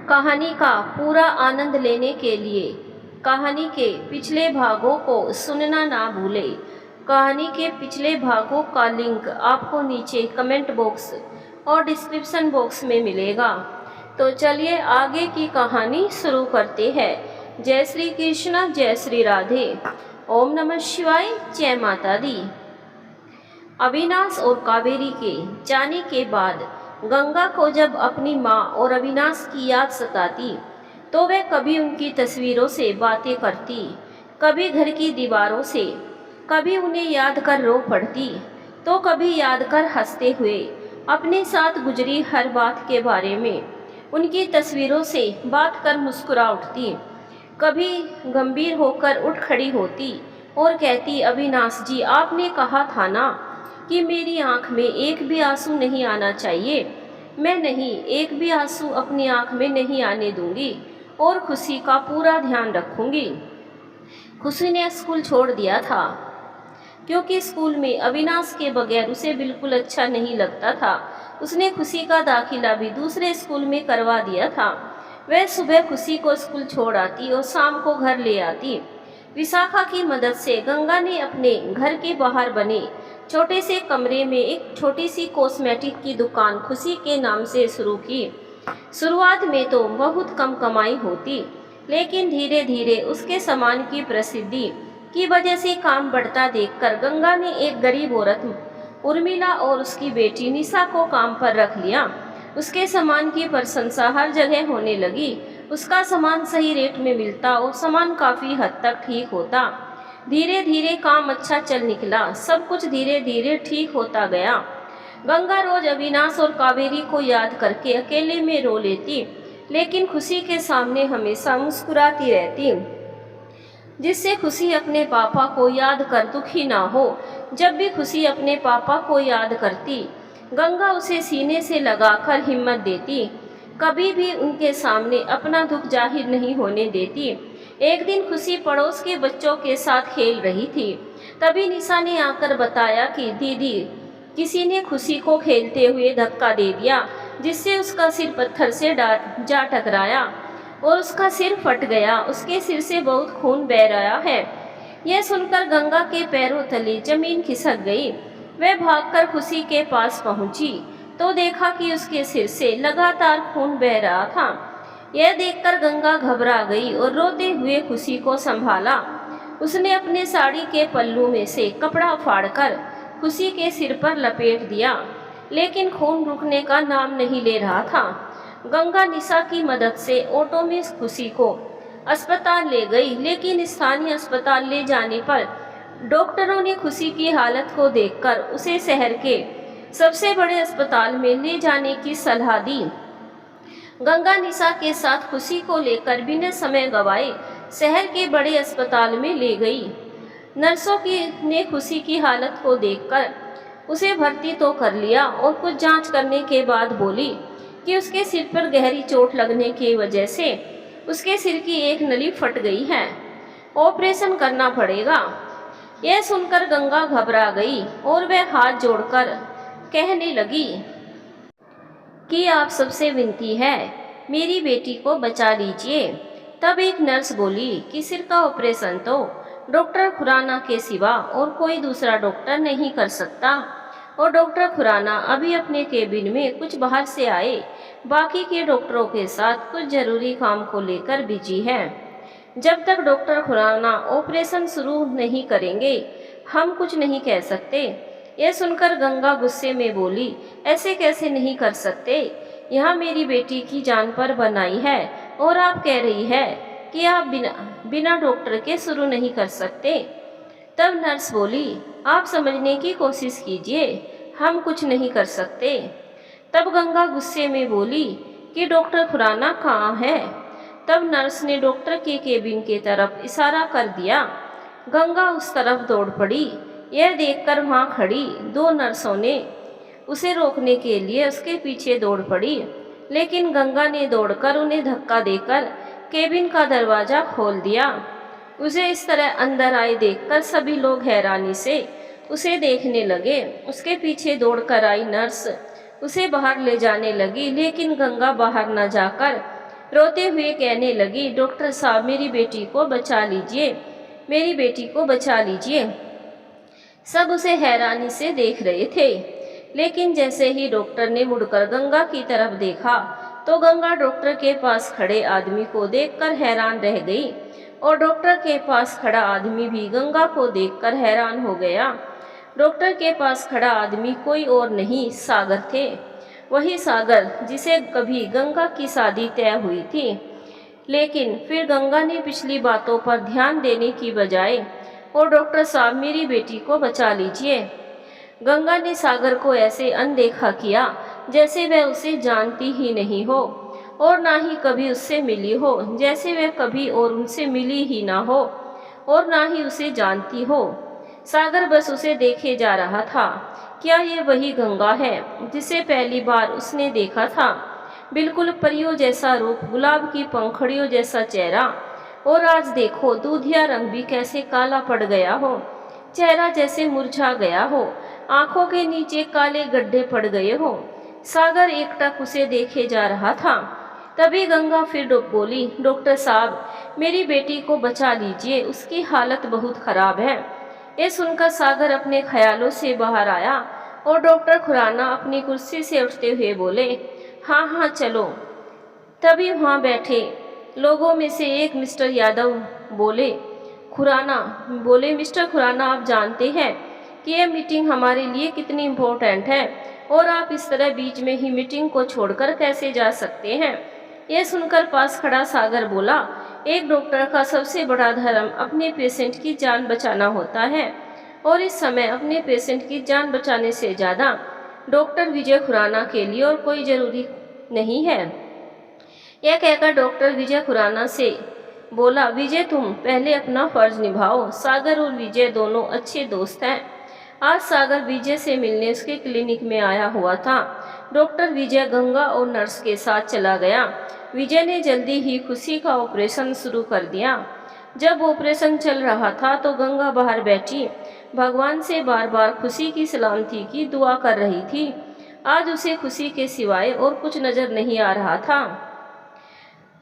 कहानी का पूरा आनंद लेने के लिए कहानी के पिछले भागों को सुनना ना भूलें। कहानी के पिछले भागों का लिंक आपको नीचे कमेंट बॉक्स और डिस्क्रिप्शन बॉक्स में मिलेगा। तो चलिए आगे की कहानी शुरू करते हैं। जय श्री कृष्ण, जय श्री राधे, ओम नमः शिवाय, जय माता दी। अविनाश और कावेरी के जाने के बाद गंगा को जब अपनी माँ और अविनाश की याद सताती तो वह कभी उनकी तस्वीरों से बातें करती, कभी घर की दीवारों से, कभी उन्हें याद कर रो पड़ती तो कभी याद कर हंसते हुए अपने साथ गुजरी हर बात के बारे में उनकी तस्वीरों से बात कर मुस्कुरा उठती। कभी गंभीर होकर उठ खड़ी होती और कहती, अविनाश जी, आपने कहा था ना कि मेरी आंख में एक भी आंसू नहीं आना चाहिए। मैं नहीं, एक भी आंसू अपनी आंख में नहीं आने दूंगी और खुशी का पूरा ध्यान रखूंगी। खुशी ने स्कूल छोड़ दिया था क्योंकि स्कूल में अविनाश के बगैर उसे बिल्कुल अच्छा नहीं लगता था। उसने खुशी का दाखिला भी दूसरे स्कूल में करवा दिया था। वह सुबह खुशी को स्कूल छोड़ आती और शाम को घर ले आती। विशाखा की मदद से गंगा ने अपने घर के बाहर बने छोटे से कमरे में एक छोटी सी कॉस्मेटिक की दुकान खुशी के नाम से शुरू की। शुरुआत में तो बहुत कम कमाई होती, लेकिन धीरे धीरे उसके सामान की प्रसिद्धि की वजह से काम बढ़ता देखकर गंगा ने एक गरीब औरत उर्मिला और उसकी बेटी निशा को काम पर रख लिया। उसके सामान की प्रशंसा हर जगह होने लगी। उसका सामान सही रेट में मिलता और सामान काफ़ी हद तक ठीक होता। धीरे धीरे काम अच्छा चल निकला। सब कुछ धीरे धीरे ठीक होता गया। गंगा रोज अविनाश और कावेरी को याद करके अकेले में रो लेती, लेकिन खुशी के सामने हमेशा मुस्कुराती रहती, जिससे खुशी अपने पापा को याद कर दुखी ना हो। जब भी खुशी अपने पापा को याद करती, गंगा उसे सीने से लगाकर हिम्मत देती, कभी भी उनके सामने अपना दुख जाहिर नहीं होने देती। एक दिन खुशी पड़ोस के बच्चों के साथ खेल रही थी। तभी निशा ने आकर बताया कि दीदी, किसी ने खुशी को खेलते हुए धक्का दे दिया, जिससे उसका सिर पत्थर से जा टकराया और उसका सिर फट गया। उसके सिर से बहुत खून बह रहा है। यह सुनकर गंगा के पैरों तले जमीन खिसक गई। वह भागकर खुशी के पास पहुंची तो देखा कि उसके सिर से लगातार खून बह रहा था। यह देखकर गंगा घबरा गई और रोते हुए खुशी को संभाला। उसने अपने साड़ी के पल्लू में से कपड़ा फाड़कर खुशी के सिर पर लपेट दिया, लेकिन खून रुकने का नाम नहीं ले रहा था। गंगा निशा की मदद से ऑटो में खुशी को अस्पताल ले गई, लेकिन स्थानीय अस्पताल ले जाने पर डॉक्टरों ने खुशी की हालत को देखकर उसे शहर के सबसे बड़े अस्पताल में ले जाने की सलाह दी। गंगा निशा के साथ खुशी को लेकर बिना समय गवाए शहर के बड़े अस्पताल में ले गई। नर्सों ने खुशी की हालत को देखकर उसे भर्ती तो कर लिया और कुछ जांच करने के बाद बोली कि उसके सिर पर गहरी चोट लगने की वजह से उसके सिर की एक नली फट गई है, ऑपरेशन करना पड़ेगा। यह सुनकर गंगा घबरा गई और वह हाथ जोड़कर कहने लगी कि आप सबसे विनती है, मेरी बेटी को बचा लीजिए। तब एक नर्स बोली कि सिर का ऑपरेशन तो डॉक्टर खुराना के सिवा और कोई दूसरा डॉक्टर नहीं कर सकता, और डॉक्टर खुराना अभी अपने केबिन में कुछ बाहर से आए, बाकी के डॉक्टरों के साथ कुछ जरूरी काम को लेकर बिजी है। जब तक डॉक्टर खुराना ऑपरेशन शुरू नहीं करेंगे, हम कुछ नहीं कह सकते। यह सुनकर गंगा गुस्से में बोली, ऐसे कैसे नहीं कर सकते? यहाँ मेरी बेटी की जान पर बनाई है और आप कह रही है कि आप बिना डॉक्टर के शुरू नहीं कर सकते। तब नर्स बोली, आप समझने की कोशिश कीजिए, हम कुछ नहीं कर सकते। तब गंगा गुस्से में बोली कि डॉक्टर खुराना कहाँ है? तब नर्स ने डॉक्टर के केबिन की तरफ इशारा कर दिया। गंगा उस तरफ दौड़ पड़ी। यह देखकर वहाँ खड़ी दो नर्सों ने उसे रोकने के लिए उसके पीछे दौड़ पड़ी, लेकिन गंगा ने दौड़कर उन्हें धक्का देकर केबिन का दरवाज़ा खोल दिया। उसे इस तरह अंदर आए देखकर सभी लोग हैरानी से उसे देखने लगे। उसके पीछे दौड़कर आई नर्स उसे बाहर ले जाने लगी, लेकिन गंगा बाहर न जाकर रोते हुए कहने लगी, डॉक्टर साहब मेरी बेटी को बचा लीजिए, मेरी बेटी को बचा लीजिए। सब उसे हैरानी से देख रहे थे, लेकिन जैसे ही डॉक्टर ने मुड़कर गंगा की तरफ देखा तो गंगा डॉक्टर के पास खड़े आदमी को देखकर हैरान रह गई और डॉक्टर के पास खड़ा आदमी भी गंगा को देखकर हैरान हो गया। डॉक्टर के पास खड़ा आदमी कोई और नहीं, सागर थे। वही सागर जिसे कभी गंगा की शादी तय हुई थी। लेकिन फिर गंगा ने पिछली बातों पर ध्यान देने की बजाय, और डॉक्टर साहब मेरी बेटी को बचा लीजिए। गंगा ने सागर को ऐसे अनदेखा किया जैसे वह उसे जानती ही नहीं हो और ना ही कभी उससे मिली हो, जैसे वह कभी और उनसे मिली ही ना हो और ना ही उसे जानती हो। सागर बस उसे देखे जा रहा था। क्या ये वही गंगा है जिसे पहली बार उसने देखा था? बिल्कुल परियों जैसा रूप, गुलाब की पंखड़ियों जैसा चेहरा, और आज देखो दूधिया रंग भी कैसे काला पड़ गया हो, चेहरा जैसे मुरझा गया हो, आंखों के नीचे काले गड्ढे पड़ गए हो। सागर एकटक उसे देखे जा रहा था। तभी गंगा फिर बोली, डॉक्टर साहब मेरी बेटी को बचा लीजिए, उसकी हालत बहुत खराब है। ये सुनकर सागर अपने ख्यालों से बाहर आया और डॉक्टर खुराना अपनी कुर्सी से उठते हुए बोले, हाँ हाँ चलो। तभी वहाँ बैठे लोगों में से एक मिस्टर यादव बोले, मिस्टर खुराना आप जानते हैं कि यह मीटिंग हमारे लिए कितनी इम्पोर्टेंट है और आप इस तरह बीच में ही मीटिंग को छोड़कर कैसे जा सकते हैं? यह सुनकर पास खड़ा सागर बोला, एक डॉक्टर का सबसे बड़ा धर्म अपने पेशेंट की जान बचाना होता है और इस समय अपने पेशेंट की जान बचाने से ज़्यादा डॉक्टर विजय खुराना के लिए और कोई ज़रूरी नहीं है। यह कहकर डॉक्टर विजय खुराना से बोला, विजय तुम पहले अपना फर्ज निभाओ। सागर और विजय दोनों अच्छे दोस्त हैं। आज सागर विजय से मिलने उसके क्लिनिक में आया हुआ था। डॉक्टर विजय गंगा और नर्स के साथ चला गया। विजय ने जल्दी ही खुशी का ऑपरेशन शुरू कर दिया। जब ऑपरेशन चल रहा था तो गंगा बाहर बैठी भगवान से बार बार खुशी की सलामती की दुआ कर रही थी। आज उसे खुशी के सिवाय और कुछ नजर नहीं आ रहा था।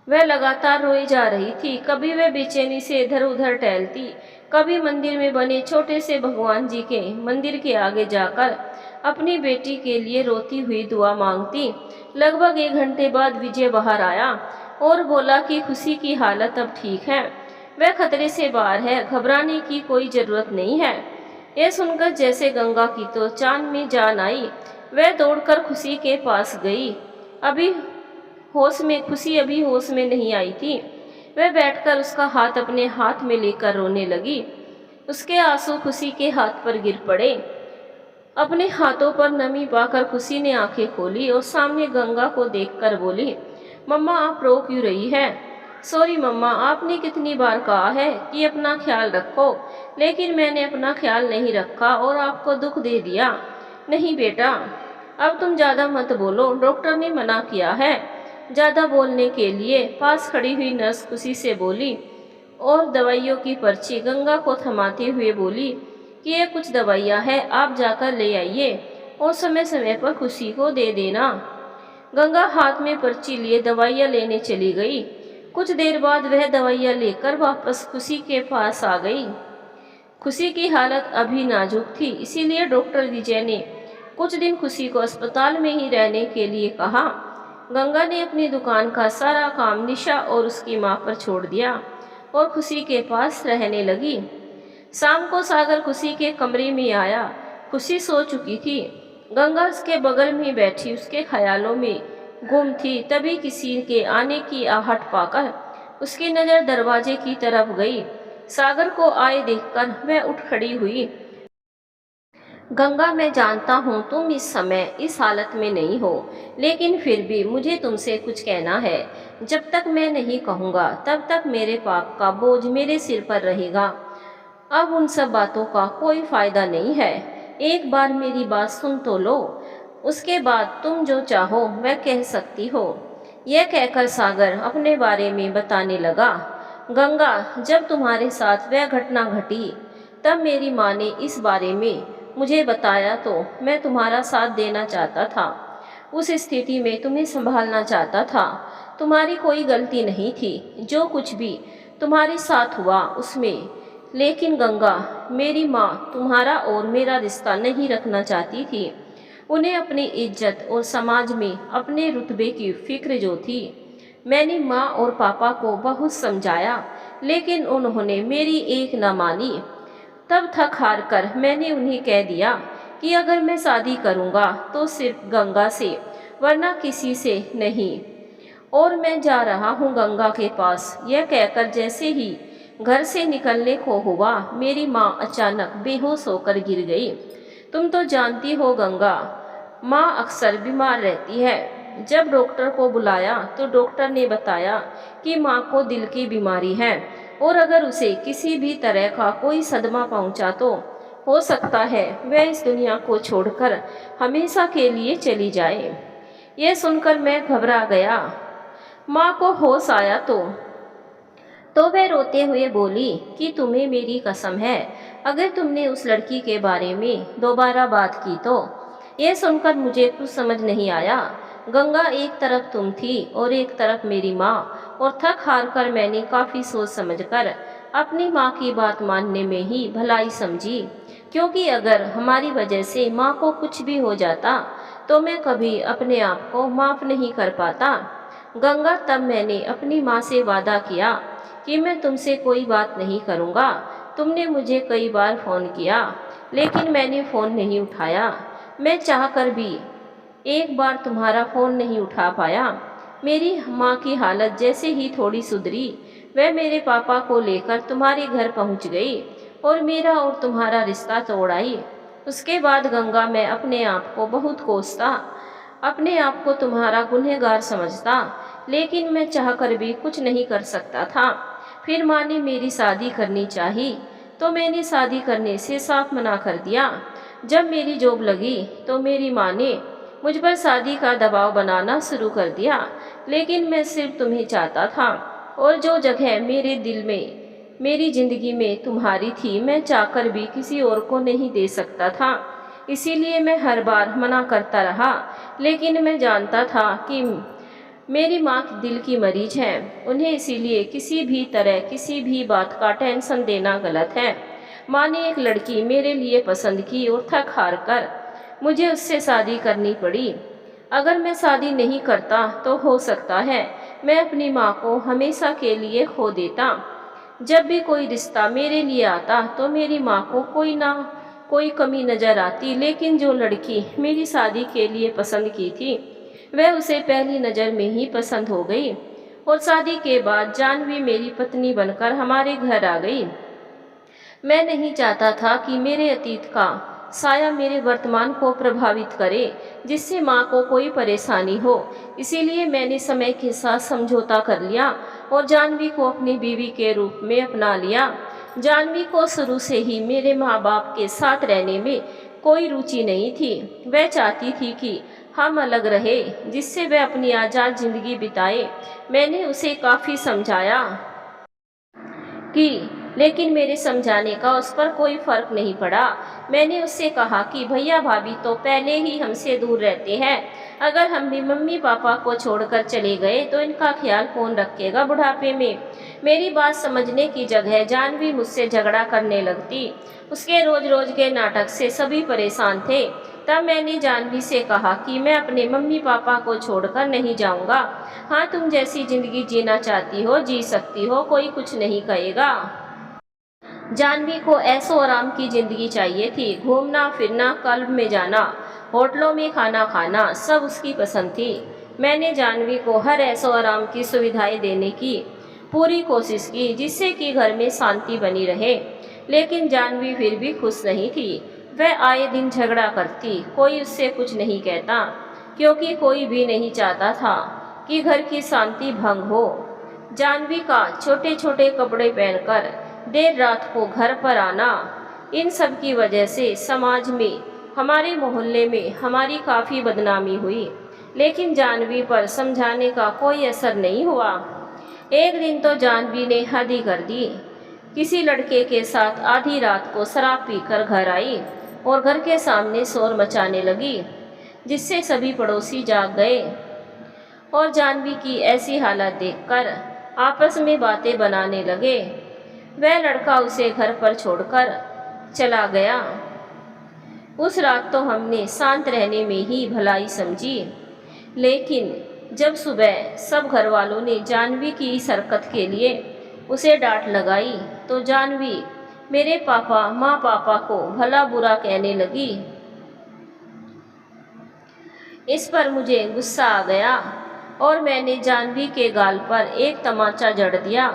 वह लगातार रोई जा रही थी। कभी वह बेचैनी से इधर उधर टहलती, कभी मंदिर में बने छोटे से भगवान जी के मंदिर के आगे जाकर अपनी बेटी के लिए रोती हुई दुआ मांगती। लगभग 1 घंटे बाद विजय बाहर आया और बोला कि खुशी की हालत अब ठीक है, वह खतरे से बाहर है, घबराने की कोई ज़रूरत नहीं है। यह सुनकर जैसे गंगा की तो चांद में जान आई। वह दौड़कर खुशी के पास गई। खुशी अभी होश में नहीं आई थी। वह बैठकर उसका हाथ अपने हाथ में लेकर रोने लगी। उसके आंसू खुशी के हाथ पर गिर पड़े। अपने हाथों पर नमी पाकर खुशी ने आंखें खोली और सामने गंगा को देखकर बोली, मम्मा आप रो क्यों रही है? सॉरी मम्मा, आपने कितनी बार कहा है कि अपना ख्याल रखो, लेकिन मैंने अपना ख्याल नहीं रखा और आपको दुख दे दिया। नहीं बेटा, अब तुम ज़्यादा मत बोलो, डॉक्टर ने मना किया है ज़्यादा बोलने के लिए। पास खड़ी हुई नर्स खुशी से बोली और दवाइयों की पर्ची गंगा को थमाते हुए बोली कि ये कुछ दवाइयाँ हैं, आप जाकर ले आइए और समय समय पर खुशी को दे देना। गंगा हाथ में पर्ची लिए दवाइयाँ लेने चली गई। कुछ देर बाद वह दवाइयाँ लेकर वापस खुशी के पास आ गई। खुशी की हालत अभी नाजुक थी, इसीलिए डॉक्टर विजय ने कुछ दिन खुशी को अस्पताल में ही रहने के लिए कहा। गंगा ने अपनी दुकान का सारा काम निशा और उसकी माँ पर छोड़ दिया और खुशी के पास रहने लगी। शाम को सागर खुशी के कमरे में आया। खुशी सो चुकी थी। गंगा उसके बगल में बैठी उसके ख्यालों में गुम थी। तभी किसी के आने की आहट पाकर उसकी नज़र दरवाजे की तरफ गई। सागर को आए देखकर वह उठ खड़ी हुई। गंगा, मैं जानता हूँ तुम इस समय इस हालत में नहीं हो, लेकिन फिर भी मुझे तुमसे कुछ कहना है। जब तक मैं नहीं कहूँगा तब तक मेरे पाप का बोझ मेरे सिर पर रहेगा। अब उन सब बातों का कोई फ़ायदा नहीं है। एक बार मेरी बात सुन तो लो, उसके बाद तुम जो चाहो वह कह सकती हो। यह कहकर सागर अपने बारे में बताने लगा। गंगा, जब तुम्हारे साथ वह घटना घटी तब मेरी माँ ने इस बारे में मुझे बताया तो मैं तुम्हारा साथ देना चाहता था। उस स्थिति में तुम्हें संभालना चाहता था। तुम्हारी कोई गलती नहीं थी जो कुछ भी तुम्हारे साथ हुआ उसमें। लेकिन गंगा, मेरी माँ तुम्हारा और मेरा रिश्ता नहीं रखना चाहती थी। उन्हें अपनी इज्जत और समाज में अपने रुतबे की फिक्र जो थी। मैंने माँ और पापा को बहुत समझाया, लेकिन उन्होंने मेरी एक न मानी। तब थक हार कर मैंने उन्हें कह दिया कि अगर मैं शादी करूँगा तो सिर्फ गंगा से, वरना किसी से नहीं। और मैं जा रहा हूँ गंगा के पास। यह कहकर जैसे ही घर से निकलने को हुआ, मेरी माँ अचानक बेहोश होकर गिर गई। तुम तो जानती हो गंगा, माँ अक्सर बीमार रहती है। जब डॉक्टर को बुलाया तो डॉक्टर ने बताया कि माँ को दिल की बीमारी है और अगर उसे किसी भी तरह का कोई सदमा पहुँचा तो हो सकता है वह इस दुनिया को छोड़कर हमेशा के लिए चली जाए। यह सुनकर मैं घबरा गया। माँ को होश आया तो वह रोते हुए बोली कि तुम्हें मेरी कसम है, अगर तुमने उस लड़की के बारे में दोबारा बात की तो। यह सुनकर मुझे कुछ समझ नहीं आया। गंगा, एक तरफ तुम थी और एक तरफ मेरी माँ, और थक हार कर मैंने काफ़ी सोच समझकर अपनी माँ की बात मानने में ही भलाई समझी, क्योंकि अगर हमारी वजह से माँ को कुछ भी हो जाता तो मैं कभी अपने आप को माफ़ नहीं कर पाता। गंगा, तब मैंने अपनी माँ से वादा किया कि मैं तुमसे कोई बात नहीं करूँगा। तुमने मुझे कई बार फ़ोन किया, लेकिन मैंने फ़ोन नहीं उठाया। मैं चाहकर भी एक बार तुम्हारा फ़ोन नहीं उठा पाया। मेरी माँ की हालत जैसे ही थोड़ी सुधरी, वह मेरे पापा को लेकर तुम्हारे घर पहुँच गई और मेरा और तुम्हारा रिश्ता तोड़ आई। उसके बाद गंगा, मैं अपने आप को बहुत कोसता, अपने आप को तुम्हारा गुनहगार समझता, लेकिन मैं चाहकर भी कुछ नहीं कर सकता था। फिर माँ ने मेरी शादी करनी चाहिए तो मैंने शादी करने से साफ मना कर दिया। जब मेरी जॉब लगी तो मेरी माँ ने मुझ पर शादी का दबाव बनाना शुरू कर दिया, लेकिन मैं सिर्फ तुम्हें चाहता था और जो जगह मेरे दिल में, मेरी ज़िंदगी में तुम्हारी थी, मैं चाहकर भी किसी और को नहीं दे सकता था। इसीलिए मैं हर बार मना करता रहा, लेकिन मैं जानता था कि मेरी माँ दिल की मरीज है। उन्हें इसीलिए किसी भी तरह किसी भी बात का टेंशन देना गलत है। माँ ने एक लड़की मेरे लिए पसंद की और थक हार कर मुझे उससे शादी करनी पड़ी। अगर मैं शादी नहीं करता तो हो सकता है मैं अपनी माँ को हमेशा के लिए खो देता। जब भी कोई रिश्ता मेरे लिए आता तो मेरी माँ को कोई ना कोई कमी नज़र आती, लेकिन जो लड़की मेरी शादी के लिए पसंद की थी वह उसे पहली नज़र में ही पसंद हो गई और शादी के बाद जानवी मेरी पत्नी बनकर हमारे घर आ गई। मैं नहीं चाहता था कि मेरे अतीत का साया मेरे वर्तमान को प्रभावित करे, जिससे माँ को कोई परेशानी हो। इसीलिए मैंने समय के साथ समझौता कर लिया और जानवी को अपनी बीवी के रूप में अपना लिया। जानवी को शुरू से ही मेरे माँ बाप के साथ रहने में कोई रुचि नहीं थी। वह चाहती थी कि हम अलग रहे, जिससे वह अपनी आज़ाद ज़िंदगी बिताए। मैंने उसे काफ़ी समझाया कि लेकिन मेरे समझाने का उस पर कोई फ़र्क नहीं पड़ा। मैंने उससे कहा कि भैया भाभी तो पहले ही हमसे दूर रहते हैं, अगर हम भी मम्मी पापा को छोड़कर चले गए तो इनका ख्याल कौन रखेगा बुढ़ापे में। मेरी बात समझने की जगह जानवी मुझसे झगड़ा करने लगती। उसके रोज़ रोज़ के नाटक से सभी परेशान थे। तब मैंने जानवी से कहा कि मैं अपने मम्मी पापा को छोड़कर नहीं जाऊंगा। हाँ, तुम जैसी ज़िंदगी जीना चाहती हो जी सकती हो, कोई कुछ नहीं कहेगा। जानवी को ऐशो आराम की ज़िंदगी चाहिए थी। घूमना फिरना, क्लब में जाना, होटलों में खाना खाना, सब उसकी पसंद थी। मैंने जानवी को हर ऐशो आराम की सुविधाएं देने की पूरी कोशिश की, जिससे कि घर में शांति बनी रहे, लेकिन जानवी फिर भी खुश नहीं थी। वह आए दिन झगड़ा करती। कोई उससे कुछ नहीं कहता, क्योंकि कोई भी नहीं चाहता था कि घर की शांति भंग हो। जानवी का छोटे छोटे कपड़े पहनकर देर रात को घर पर आना, इन सब की वजह से समाज में, हमारे मोहल्ले में हमारी काफ़ी बदनामी हुई, लेकिन जानवी पर समझाने का कोई असर नहीं हुआ। एक दिन तो जानवी ने हद ही कर दी। किसी लड़के के साथ आधी रात को शराब पीकर घर आई और घर के सामने शोर मचाने लगी, जिससे सभी पड़ोसी जाग गए और जाह्नवी की ऐसी हालत देखकर आपस में बातें बनाने लगे। वह लड़का उसे घर पर छोड़कर चला गया। उस रात तो हमने शांत रहने में ही भलाई समझी, लेकिन जब सुबह सब घर वालों ने जाह्नवी की इस हरकत के लिए उसे डांट लगाई तो जाह्नवी मेरे पापा माँ पापा को भला बुरा कहने लगी। इस पर मुझे गुस्सा आ गया और मैंने जाह्नवी के गाल पर एक तमाचा जड़ दिया।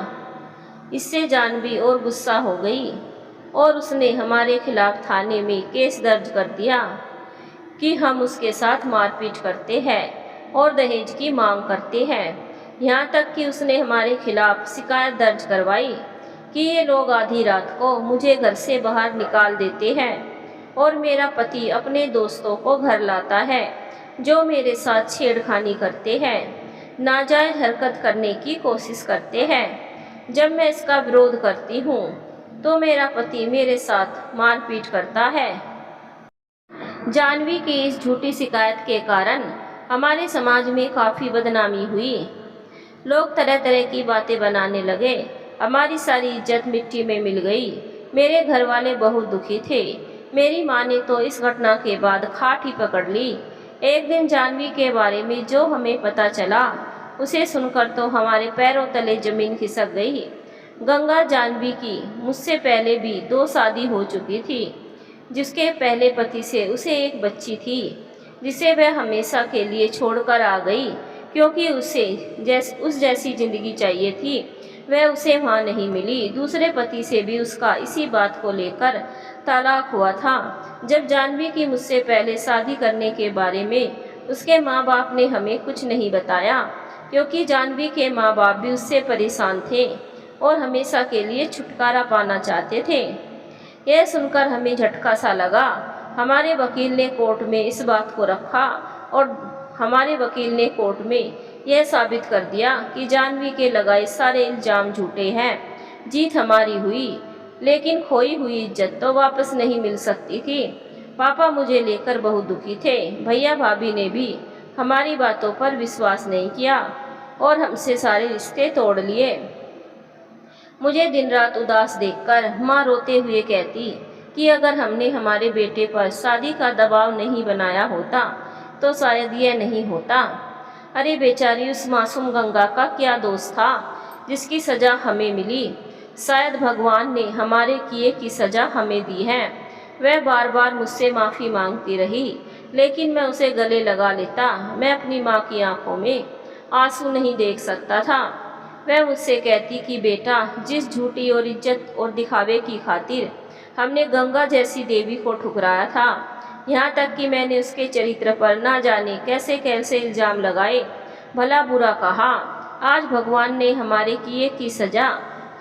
इससे जाह्नवी और गुस्सा हो गई और उसने हमारे खिलाफ थाने में केस दर्ज कर दिया कि हम उसके साथ मारपीट करते हैं और दहेज की मांग करते हैं। यहाँ तक कि उसने हमारे खिलाफ शिकायत दर्ज करवाई कि ये लोग आधी रात को मुझे घर से बाहर निकाल देते हैं और मेरा पति अपने दोस्तों को घर लाता है जो मेरे साथ छेड़खानी करते हैं, नाजायज़ हरकत करने की कोशिश करते हैं। जब मैं इसका विरोध करती हूँ तो मेरा पति मेरे साथ मारपीट करता है। जाह्नवी की इस झूठी शिकायत के कारण हमारे समाज में काफ़ी बदनामी हुई। लोग तरह तरह की बातें बनाने लगे। हमारी सारी इज्जत मिट्टी में मिल गई। मेरे घर वाले बहुत दुखी थे। मेरी माँ ने तो इस घटना के बाद खाट ही पकड़ ली। एक दिन जाह्नवी के बारे में जो हमें पता चला उसे सुनकर तो हमारे पैरों तले जमीन खिसक गई। गंगा जाह्नवी की मुझसे पहले भी 2 शादी हो चुकी थी। जिसके पहले पति से उसे एक बच्ची थी जिसे वह हमेशा के लिए छोड़कर आ गई क्योंकि उसे उस जैसी ज़िंदगी चाहिए थी। वह उसे वहाँ नहीं मिली। दूसरे पति से भी उसका इसी बात को लेकर तलाक हुआ था। जब जाह्नवी की मुझसे पहले शादी करने के बारे में उसके माँ बाप ने हमें कुछ नहीं बताया क्योंकि जाह्नवी के माँ बाप भी उससे परेशान थे और हमेशा के लिए छुटकारा पाना चाहते थे। यह सुनकर हमें झटका सा लगा। हमारे वकील ने कोर्ट में इस बात को रखा और हमारे वकील ने कोर्ट में यह साबित कर दिया कि जाह्नवी के लगाए सारे इल्ज़ाम झूठे हैं। जीत हमारी हुई, लेकिन खोई हुई इज्जत तो वापस नहीं मिल सकती थी। पापा मुझे लेकर बहुत दुखी थे। भैया भाभी ने भी हमारी बातों पर विश्वास नहीं किया और हमसे सारे रिश्ते तोड़ लिए। मुझे दिन रात उदास देखकर माँ रोते हुए कहती कि अगर हमने हमारे बेटे पर शादी का दबाव नहीं बनाया होता तो शायद यह नहीं होता। अरे बेचारी उस मासूम गंगा का क्या दोष था जिसकी सज़ा हमें मिली। शायद भगवान ने हमारे किए की सज़ा हमें दी है। वह बार बार मुझसे माफ़ी मांगती रही लेकिन मैं उसे गले लगा लेता। मैं अपनी माँ की आंखों में आंसू नहीं देख सकता था। वह मुझसे कहती कि बेटा, जिस झूठी और इज्जत और दिखावे की खातिर हमने गंगा जैसी देवी को ठुकराया था, यहाँ तक कि मैंने उसके चरित्र पर ना जाने कैसे कैसे इल्ज़ाम लगाए, भला बुरा कहा, आज भगवान ने हमारे किए की सज़ा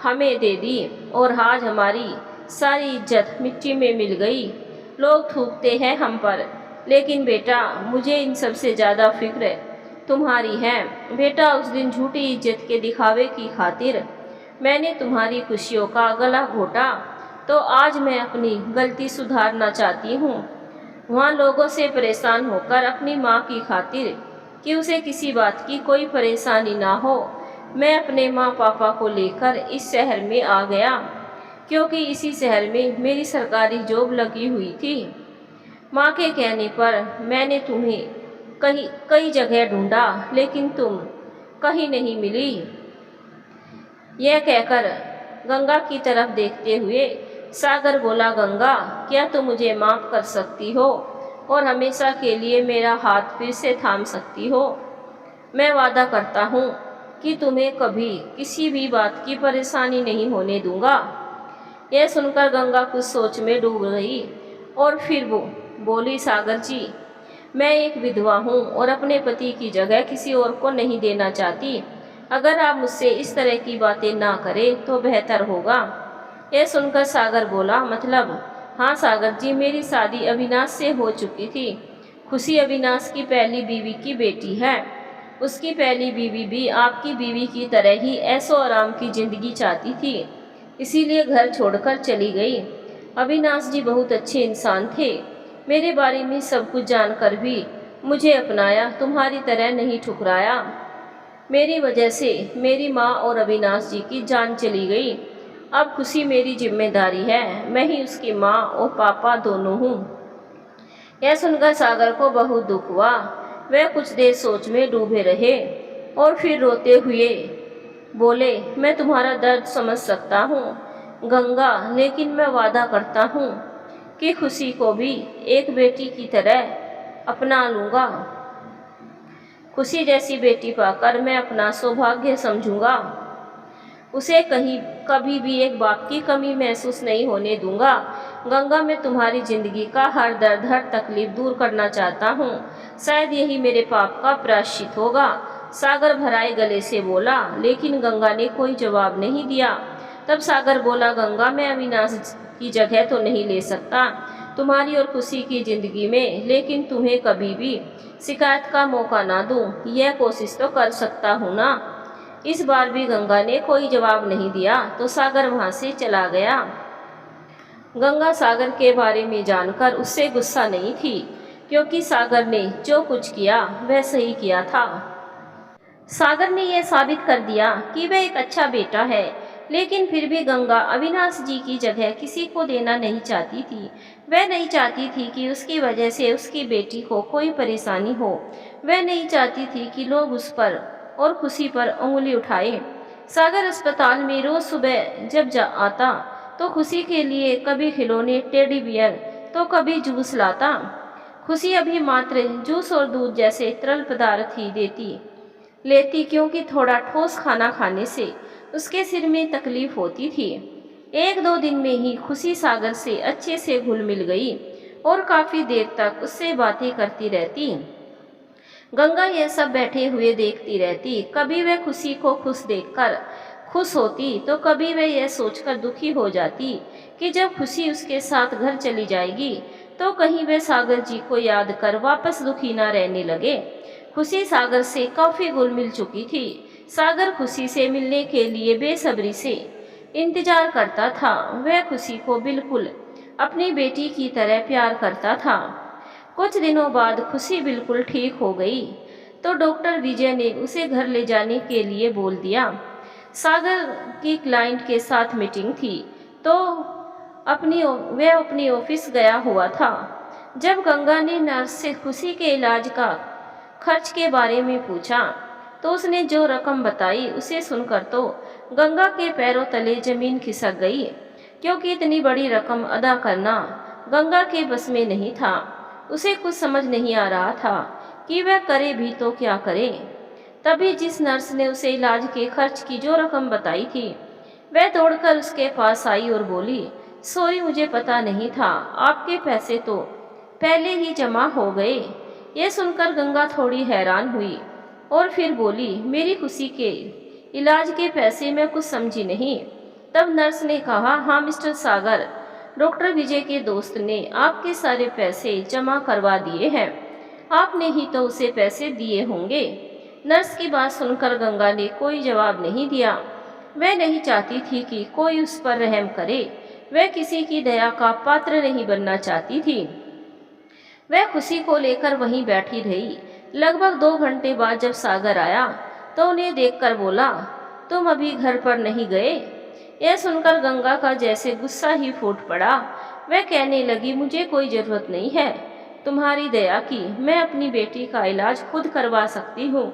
हमें दे दी और आज हमारी सारी इज्जत मिट्टी में मिल गई। लोग थूकते हैं हम पर, लेकिन बेटा मुझे इन सब से ज़्यादा फिक्र तुम्हारी है। बेटा, उस दिन झूठी इज्जत के दिखावे की खातिर मैंने तुम्हारी खुशियों का गला घोटा, तो आज मैं अपनी गलती सुधारना चाहती हूँ। वहाँ लोगों से परेशान होकर अपनी माँ की खातिर कि उसे किसी बात की कोई परेशानी ना हो, मैं अपने माँ पापा को लेकर इस शहर में आ गया क्योंकि इसी शहर में मेरी सरकारी जॉब लगी हुई थी। माँ के कहने पर मैंने तुम्हें कई जगह ढूंढा लेकिन तुम कहीं नहीं मिली। यह कहकर गंगा की तरफ देखते हुए सागर बोला, गंगा, क्या तुम मुझे माफ़ कर सकती हो और हमेशा के लिए मेरा हाथ फिर से थाम सकती हो? मैं वादा करता हूँ कि तुम्हें कभी किसी भी बात की परेशानी नहीं होने दूंगा। यह सुनकर गंगा कुछ सोच में डूब गई और फिर वो बोली, सागर जी, मैं एक विधवा हूँ और अपने पति की जगह किसी और को नहीं देना चाहती। अगर आप मुझसे इस तरह की बातें ना करें तो बेहतर होगा। यह सुनकर सागर बोला, मतलब? हाँ सागर जी, मेरी शादी अविनाश से हो चुकी थी। खुशी अविनाश की पहली बीवी की बेटी है। उसकी पहली बीवी भी आपकी बीवी की तरह ही ऐशो आराम की ज़िंदगी चाहती थी, इसीलिए घर छोड़कर चली गई। अविनाश जी बहुत अच्छे इंसान थे। मेरे बारे में सब कुछ जानकर भी मुझे अपनाया, तुम्हारी तरह नहीं ठुकराया। मेरी वजह से मेरी माँ और अविनाश जी की जान चली गई। अब खुशी मेरी जिम्मेदारी है, मैं ही उसकी माँ और पापा दोनों हूँ। यह सुनकर सागर को बहुत दुख हुआ। वह कुछ देर सोच में डूबे रहे और फिर रोते हुए बोले, मैं तुम्हारा दर्द समझ सकता हूँ गंगा, लेकिन मैं वादा करता हूँ कि खुशी को भी एक बेटी की तरह अपना लूँगा। खुशी जैसी बेटी पाकर मैं अपना सौभाग्य समझूंगा। उसे कहीं कभी भी एक बाप की कमी महसूस नहीं होने दूंगा। गंगा, मैं तुम्हारी जिंदगी का हर दर्द, हर तकलीफ दूर करना चाहता हूँ। शायद यही मेरे पाप का प्रायश्चित होगा। सागर भराए गले से बोला, लेकिन गंगा ने कोई जवाब नहीं दिया। तब सागर बोला, गंगा, मैं अविनाश की जगह तो नहीं ले सकता तुम्हारी और खुशी की जिंदगी में, लेकिन तुम्हें कभी भी शिकायत का मौका ना दूं, यह कोशिश तो कर सकता हूँ ना। इस बार भी गंगा ने कोई जवाब नहीं दिया तो सागर वहां से चला गया। गंगा सागर के बारे में जानकर उससे गुस्सा नहीं थी, क्योंकि सागर ने जो कुछ किया वह सही किया था। सागर ने यह साबित कर दिया कि वह एक अच्छा बेटा है, लेकिन फिर भी गंगा अविनाश जी की जगह किसी को देना नहीं चाहती थी। वह नहीं चाहती थी कि उसकी वजह से उसकी बेटी को कोई परेशानी हो। वह नहीं चाहती थी कि लोग उस पर और खुशी पर उंगली उठाए। सागर अस्पताल में रोज सुबह जब आता तो खुशी के लिए कभी खिलौने, टेडी बियर तो कभी जूस लाता। खुशी अभी मात्र जूस और दूध जैसे तरल पदार्थ ही लेती, क्योंकि थोड़ा ठोस खाना खाने से उसके सिर में तकलीफ होती थी। एक दो दिन में ही खुशी सागर से अच्छे से घुल मिल गई और काफी देर तक उससे बातें करती रहती। गंगा यह सब बैठे हुए देखती रहती। कभी वह खुशी को खुश देखकर खुश होती तो कभी वह यह सोचकर दुखी हो जाती कि जब खुशी उसके साथ घर चली जाएगी तो कहीं वह सागर जी को याद कर वापस दुखी ना रहने लगे। खुशी सागर से काफी घुल मिल चुकी थी। सागर खुशी से मिलने के लिए बेसब्री से इंतजार करता था। वह खुशी को बिल्कुल अपनी बेटी की तरह प्यार करता था। कुछ दिनों बाद खुशी बिल्कुल ठीक हो गई तो डॉक्टर विजय ने उसे घर ले जाने के लिए बोल दिया। सागर की क्लाइंट के साथ मीटिंग थी तो वह अपनी ऑफिस गया हुआ था। जब गंगा ने नर्स से खुशी के इलाज का खर्च के बारे में पूछा तो उसने जो रकम बताई उसे सुनकर तो गंगा के पैरों तले जमीन खिसक गई, क्योंकि इतनी बड़ी रकम अदा करना गंगा के बस में नहीं था। उसे कुछ समझ नहीं आ रहा था कि वह करे भी तो क्या करे। तभी जिस नर्स ने उसे इलाज के खर्च की जो रकम बताई थी वह दौड़कर उसके पास आई और बोली, सॉरी, मुझे पता नहीं था, आपके पैसे तो पहले ही जमा हो गए। यह सुनकर गंगा थोड़ी हैरान हुई और फिर बोली, मेरी खुशी के इलाज के पैसे मैं कुछ समझी नहीं। तब नर्स ने कहा, हाँ मिस्टर सागर, डॉक्टर विजय के दोस्त ने आपके सारे पैसे जमा करवा दिए हैं, आपने ही तो उसे पैसे दिए होंगे। नर्स की बात सुनकर गंगा ने कोई जवाब नहीं दिया। वह नहीं चाहती थी कि कोई उस पर रहम करे। वह किसी की दया का पात्र नहीं बनना चाहती थी। वह खुशी को लेकर वहीं बैठी रही। लगभग 2 घंटे बाद जब सागर आया तो उन्हें देखकर बोला, तुम अभी घर पर नहीं गए? यह सुनकर गंगा का जैसे गुस्सा ही फूट पड़ा। वह कहने लगी, मुझे कोई जरूरत नहीं है तुम्हारी दया की, मैं अपनी बेटी का इलाज खुद करवा सकती हूँ।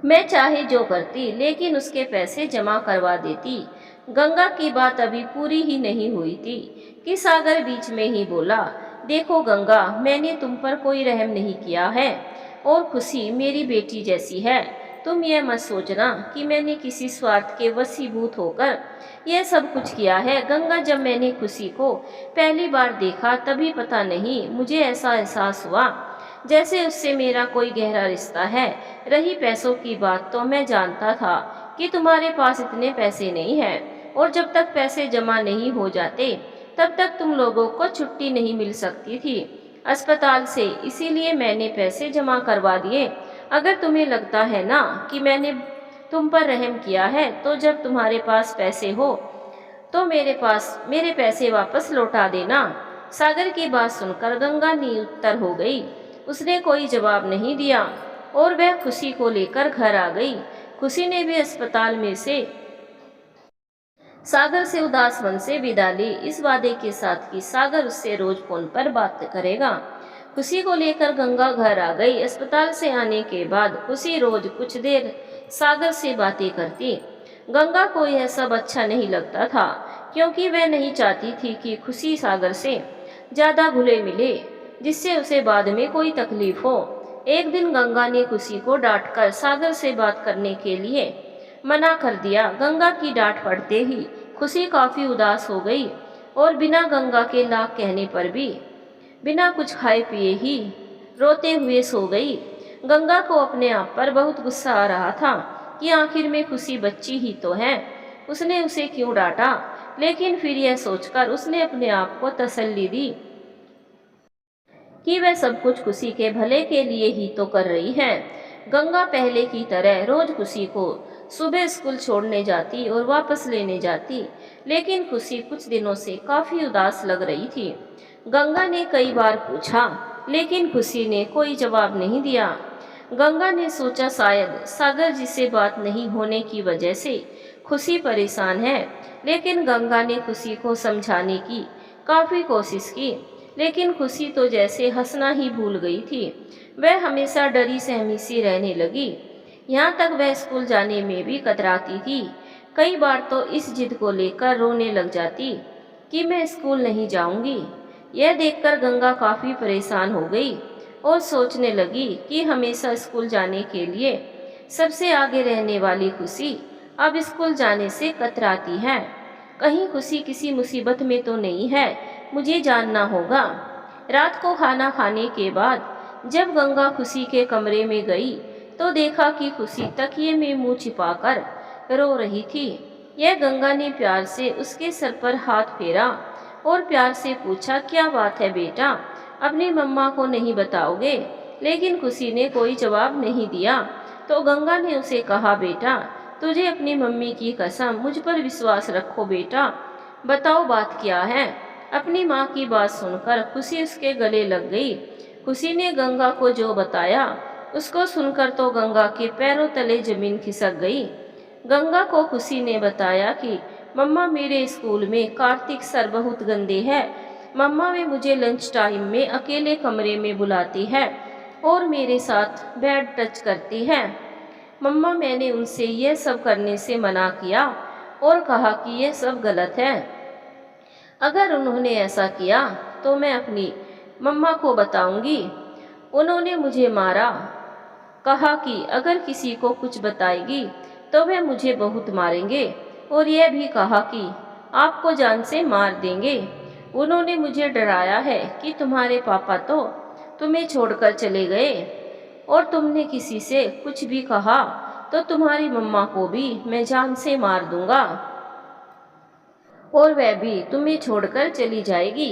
मैं चाहे जो करती, लेकिन उसके पैसे जमा करवा देती। गंगा की बात अभी पूरी ही नहीं हुई थी कि सागर बीच में ही बोला, देखो गंगा, मैंने तुम पर कोई रहम नहीं किया है और खुशी मेरी बेटी जैसी है। तुम यह मत सोचना कि मैंने किसी स्वार्थ के वशीभूत होकर यह सब कुछ किया है। गंगा, जब मैंने खुशी को पहली बार देखा तभी पता नहीं मुझे ऐसा एहसास हुआ जैसे उससे मेरा कोई गहरा रिश्ता है। रही पैसों की बात, तो मैं जानता था कि तुम्हारे पास इतने पैसे नहीं हैं और जब तक पैसे जमा नहीं हो जाते तब तक तुम लोगों को छुट्टी नहीं मिल सकती थी अस्पताल से, इसीलिए मैंने पैसे जमा करवा दिए। अगर तुम्हें लगता है ना कि मैंने तुम पर रहम किया है, तो जब तुम्हारे पास पैसे हो तो मेरे पैसे वापस लौटा देना। सागर की बात सुनकर गंगा निरुत्तर हो गई। उसने कोई जवाब नहीं दिया। और वह खुशी को लेकर घर आ गई। खुशी ने भी अस्पताल में से सागर से उदास मन से विदा ली, इस वादे के साथ कि सागर उससे रोज फोन पर बात करेगा। खुशी को लेकर गंगा घर आ गई। अस्पताल से आने के बाद खुशी रोज कुछ देर सागर से बातें करती। गंगा को यह सब अच्छा नहीं लगता था, क्योंकि वह नहीं चाहती थी कि खुशी सागर से ज़्यादा घुले मिले, जिससे उसे बाद में कोई तकलीफ हो। एक दिन गंगा ने खुशी को डांटकर सागर से बात करने के लिए मना कर दिया। गंगा की डांट पड़ते ही खुशी काफ़ी उदास हो गई और बिना गंगा के लाख कहने पर भी बिना कुछ खाए पिए ही रोते हुए सो गई। गंगा को अपने आप पर बहुत गुस्सा आ रहा था कि आखिर में खुशी बच्ची ही तो है, उसने उसे क्यों डांटा। लेकिन फिर यह सोचकर उसने अपने आप को तसल्ली दी कि वह सब कुछ खुशी के भले के लिए ही तो कर रही है। गंगा पहले की तरह रोज खुशी को सुबह स्कूल छोड़ने जाती और वापस लेने जाती, लेकिन खुशी कुछ दिनों से काफ़ी उदास लग रही थी। गंगा ने कई बार पूछा, लेकिन खुशी ने कोई जवाब नहीं दिया। गंगा ने सोचा शायद सागर जी से बात नहीं होने की वजह से खुशी परेशान है, लेकिन गंगा ने खुशी को समझाने की काफ़ी कोशिश की, लेकिन खुशी तो जैसे हंसना ही भूल गई थी। वह हमेशा डरी सहमी सी रहने लगी, यहाँ तक वह स्कूल जाने में भी कतराती थी। कई बार तो इस जिद को लेकर रोने लग जाती कि मैं स्कूल नहीं जाऊंगी। यह देखकर गंगा काफ़ी परेशान हो गई और सोचने लगी कि हमेशा स्कूल जाने के लिए सबसे आगे रहने वाली खुशी अब स्कूल जाने से कतराती है। कहीं खुशी किसी मुसीबत में तो नहीं है, मुझे जानना होगा। रात को खाना खाने के बाद जब गंगा खुशी के कमरे में गई तो देखा कि खुशी तकिए में मुंह छिपाकर रो रही थी। यह गंगा ने प्यार से उसके सर पर हाथ फेरा और प्यार से पूछा, क्या बात है बेटा, अपनी मम्मा को नहीं बताओगे? लेकिन खुशी ने कोई जवाब नहीं दिया। तो गंगा ने उसे कहा, बेटा तुझे अपनी मम्मी की कसम, मुझ पर विश्वास रखो बेटा, बताओ बात क्या है। अपनी माँ की बात सुनकर खुशी उसके गले लग गई। खुशी ने गंगा को जो बताया उसको सुनकर तो गंगा के पैरों तले जमीन खिसक गई। गंगा को खुशी ने बताया कि मम्मा मेरे स्कूल में कार्तिक सर बहुत गंदे हैं। मम्मा वे मुझे लंच टाइम में अकेले कमरे में बुलाती है और मेरे साथ बैड टच करती है। मम्मा मैंने उनसे यह सब करने से मना किया और कहा कि यह सब गलत है। अगर उन्होंने ऐसा किया तो मैं अपनी मम्मा को बताऊंगी। उन्होंने मुझे मारा, कहा कि अगर किसी को कुछ बताएगी तो वे मुझे बहुत मारेंगे, और यह भी कहा कि आपको जान से मार देंगे। उन्होंने मुझे डराया है कि तुम्हारे पापा तो तुम्हें छोड़कर चले गए और तुमने किसी से कुछ भी कहा तो तुम्हारी मम्मा को भी मैं जान से मार दूंगा और वह भी तुम्हें छोड़कर चली जाएगी।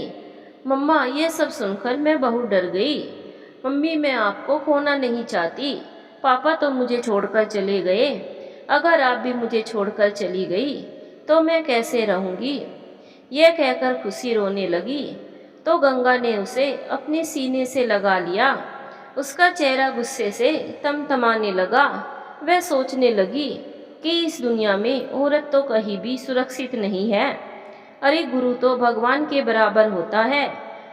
मम्मा ये सब सुनकर मैं बहुत डर गई। मम्मी मैं आपको खोना नहीं चाहती, पापा तो मुझे छोड़कर चले गए, अगर आप भी मुझे छोड़कर चली गई तो मैं कैसे रहूँगी। यह कहकर खुशी रोने लगी तो गंगा ने उसे अपने सीने से लगा लिया। उसका चेहरा गुस्से से तमतमाने लगा। वह सोचने लगी कि इस दुनिया में औरत तो कहीं भी सुरक्षित नहीं है। अरे गुरु तो भगवान के बराबर होता है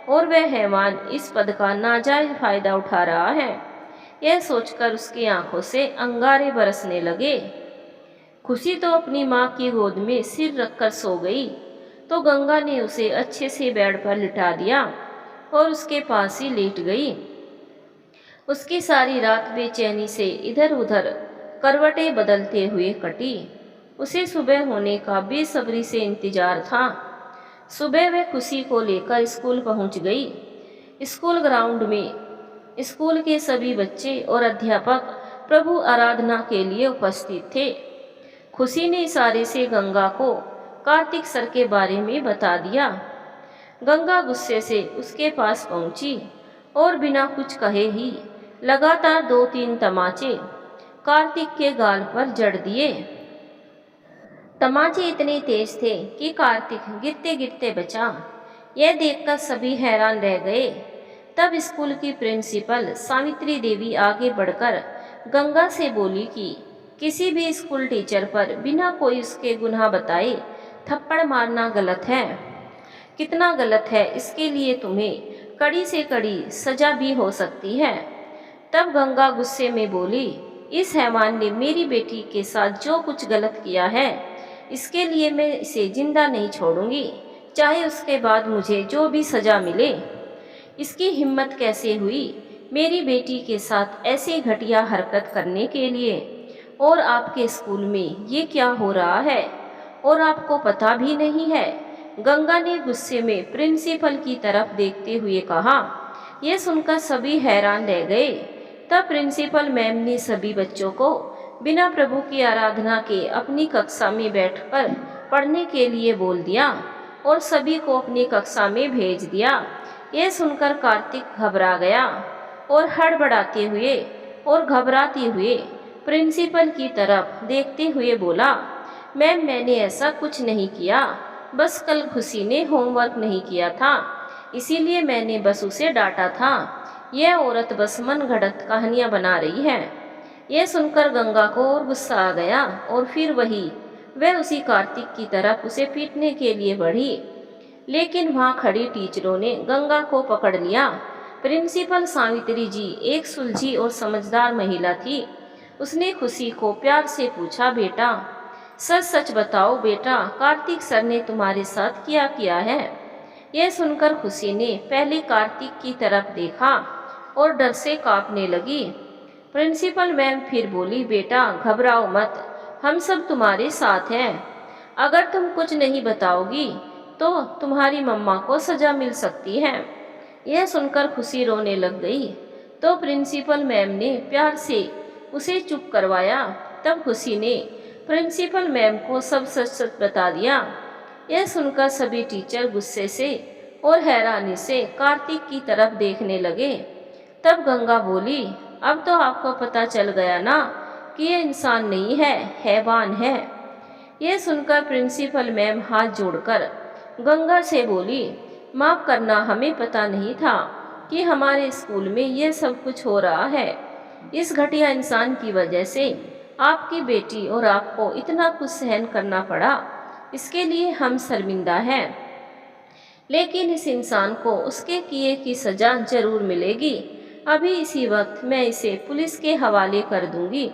और वह हैवान इस पद का नाजायज फायदा उठा रहा है। यह सोचकर उसकी आंखों से अंगारे बरसने लगे। खुशी तो अपनी माँ की गोद में सिर रखकर सो गई तो गंगा ने उसे अच्छे से बेड पर लिटा दिया और उसके पास ही लेट गई। उसकी सारी रात बेचैनी से इधर उधर करवटें बदलते हुए कटी। उसे सुबह होने का बेसब्री से इंतजार था। सुबह वह खुशी को लेकर स्कूल पहुंच गई। स्कूल ग्राउंड में स्कूल के सभी बच्चे और अध्यापक प्रभु आराधना के लिए उपस्थित थे। खुशी ने इशारे से गंगा को कार्तिक सर के बारे में बता दिया। गंगा गुस्से से उसके पास पहुंची और बिना कुछ कहे ही लगातार 2-3 तमाचे कार्तिक के गाल पर जड़ दिए। तमाचे इतने तेज थे कि कार्तिक गिरते गिरते बचा। यह देखकर सभी हैरान रह गए। तब स्कूल की प्रिंसिपल सावित्री देवी आगे बढ़कर गंगा से बोली कि किसी भी स्कूल टीचर पर बिना कोई उसके गुनाह बताए थप्पड़ मारना गलत है। कितना गलत है, इसके लिए तुम्हें कड़ी से कड़ी सजा भी हो सकती है। तब गंगा गुस्से में बोली, इस हैवान ने मेरी बेटी के साथ जो कुछ गलत किया है, इसके लिए मैं इसे जिंदा नहीं छोड़ूंगी, चाहे उसके बाद मुझे जो भी सजा मिले। इसकी हिम्मत कैसे हुई मेरी बेटी के साथ ऐसी घटिया हरकत करने के लिए? और आपके स्कूल में ये क्या हो रहा है और आपको पता भी नहीं है? गंगा ने गुस्से में प्रिंसिपल की तरफ देखते हुए कहा। यह सुनकर सभी हैरान रह गए। तब प्रिंसिपल मैम ने सभी बच्चों को बिना प्रभु की आराधना के अपनी कक्षा में बैठकर पढ़ने के लिए बोल दिया और सभी को अपनी कक्षा में भेज दिया। यह सुनकर कार्तिक घबरा गया और हड़बड़ाते हुए और घबराते हुए प्रिंसिपल की तरफ देखते हुए बोला, मैम मैंने ऐसा कुछ नहीं किया, बस कल खुशी ने होमवर्क नहीं किया था, इसीलिए मैंने बस उसे डांटा था। यह औरत बस मनगढ़ंत कहानियाँ बना रही है। यह सुनकर गंगा को और गुस्सा आ गया और फिर वह उसी कार्तिक की तरफ उसे पीटने के लिए बढ़ी, लेकिन वहाँ खड़ी टीचरों ने गंगा को पकड़ लिया। प्रिंसिपल सावित्री जी एक सुलझी और समझदार महिला थी। उसने खुशी को प्यार से पूछा, बेटा सच सच बताओ बेटा, कार्तिक सर ने तुम्हारे साथ क्या किया है? यह सुनकर खुशी ने पहले कार्तिक की तरफ देखा और डर से कांपने लगी। प्रिंसिपल मैम फिर बोली, बेटा घबराओ मत, हम सब तुम्हारे साथ हैं। अगर तुम कुछ नहीं बताओगी तो तुम्हारी मम्मा को सजा मिल सकती है। यह सुनकर खुशी रोने लग गई। तो प्रिंसिपल मैम ने प्यार से उसे चुप करवाया। तब खुशी ने प्रिंसिपल मैम को सब सच सच बता दिया। यह सुनकर सभी टीचर गुस्से से और हैरानी से कार्तिक की तरफ देखने लगे। तब गंगा बोली, अब तो आपको पता चल गया ना कि यह इंसान नहीं है, हैवान है। यह सुनकर प्रिंसिपल मैम हाथ जोड़कर गंगा से बोली, माफ़ करना, हमें पता नहीं था कि हमारे स्कूल में यह सब कुछ हो रहा है। इस घटिया इंसान की वजह से आपकी बेटी और आपको इतना कुछ सहन करना पड़ा, इसके लिए हम शर्मिंदा हैं। लेकिन इस इंसान को उसके किए की सज़ा जरूर मिलेगी। अभी इसी वक्त मैं इसे पुलिस के हवाले कर दूंगी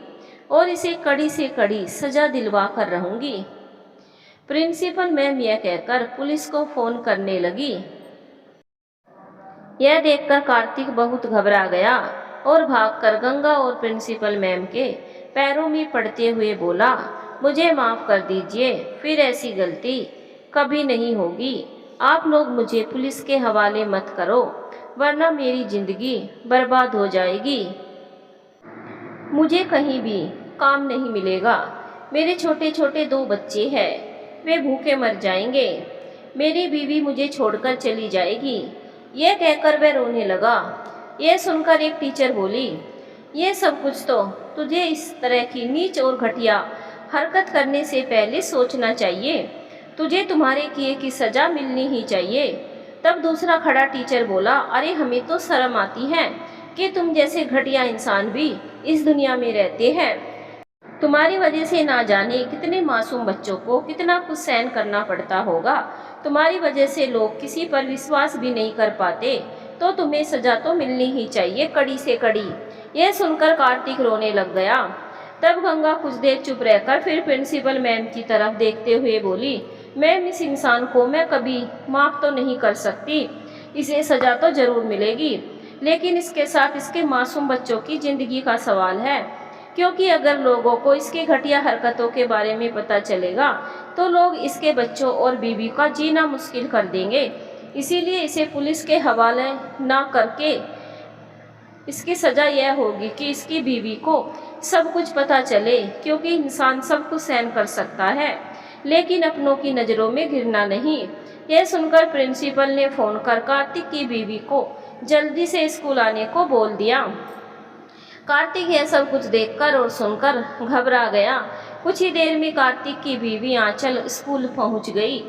और इसे कड़ी से कड़ी सज़ा दिलवा कर रहूंगी। प्रिंसिपल मैम यह कहकर पुलिस को फ़ोन करने लगी। यह देखकर कार्तिक बहुत घबरा गया और भागकर गंगा और प्रिंसिपल मैम के पैरों में पड़ते हुए बोला, मुझे माफ़ कर दीजिए, फिर ऐसी गलती कभी नहीं होगी। आप लोग मुझे पुलिस के हवाले मत करो, वरना मेरी ज़िंदगी बर्बाद हो जाएगी। मुझे कहीं भी काम नहीं मिलेगा। मेरे छोटे छोटे 2 बच्चे हैं, वे भूखे मर जाएंगे। मेरी बीवी मुझे छोड़कर चली जाएगी। यह कहकर वह रोने लगा। यह सुनकर एक टीचर बोली, यह सब कुछ तो तुझे इस तरह की नीच और घटिया हरकत करने से पहले सोचना चाहिए। तुझे तुम्हारे किए की सज़ा मिलनी ही चाहिए। तब दूसरा खड़ा टीचर बोला, अरे हमें तो शर्म आती है कि तुम जैसे घटिया इंसान भी इस दुनिया में रहते हैं। तुम्हारी वजह से ना जाने कितने मासूम बच्चों को कितना कुछ सहन करना पड़ता होगा। तुम्हारी वजह से लोग किसी पर विश्वास भी नहीं कर पाते, तो तुम्हें सजा तो मिलनी ही चाहिए, कड़ी से कड़ी। यह सुनकर कार्तिक रोने लग गया। तब गंगा कुछ देर चुप रहकर फिर प्रिंसिपल मैम की तरफ देखते हुए बोली, मैम इस इंसान को मैं कभी माफ़ तो नहीं कर सकती, इसे सज़ा तो ज़रूर मिलेगी, लेकिन इसके साथ इसके मासूम बच्चों की ज़िंदगी का सवाल है। क्योंकि अगर लोगों को इसकी घटिया हरकतों के बारे में पता चलेगा तो लोग इसके बच्चों और बीवी का जीना मुश्किल कर देंगे। इसीलिए इसे पुलिस के हवाले ना करके इसकी सज़ा यह होगी कि इसकी बीवी को सब कुछ पता चले, क्योंकि इंसान सब कुछ सहन कर सकता है लेकिन अपनों की नज़रों में गिरना नहीं। यह सुनकर प्रिंसिपल ने फ़ोन कर कार्तिक की बीवी को जल्दी से स्कूल आने को बोल दिया। कार्तिक यह सब कुछ देखकर और सुनकर घबरा गया। कुछ ही देर में कार्तिक की बीवी आंचल स्कूल पहुंच गई।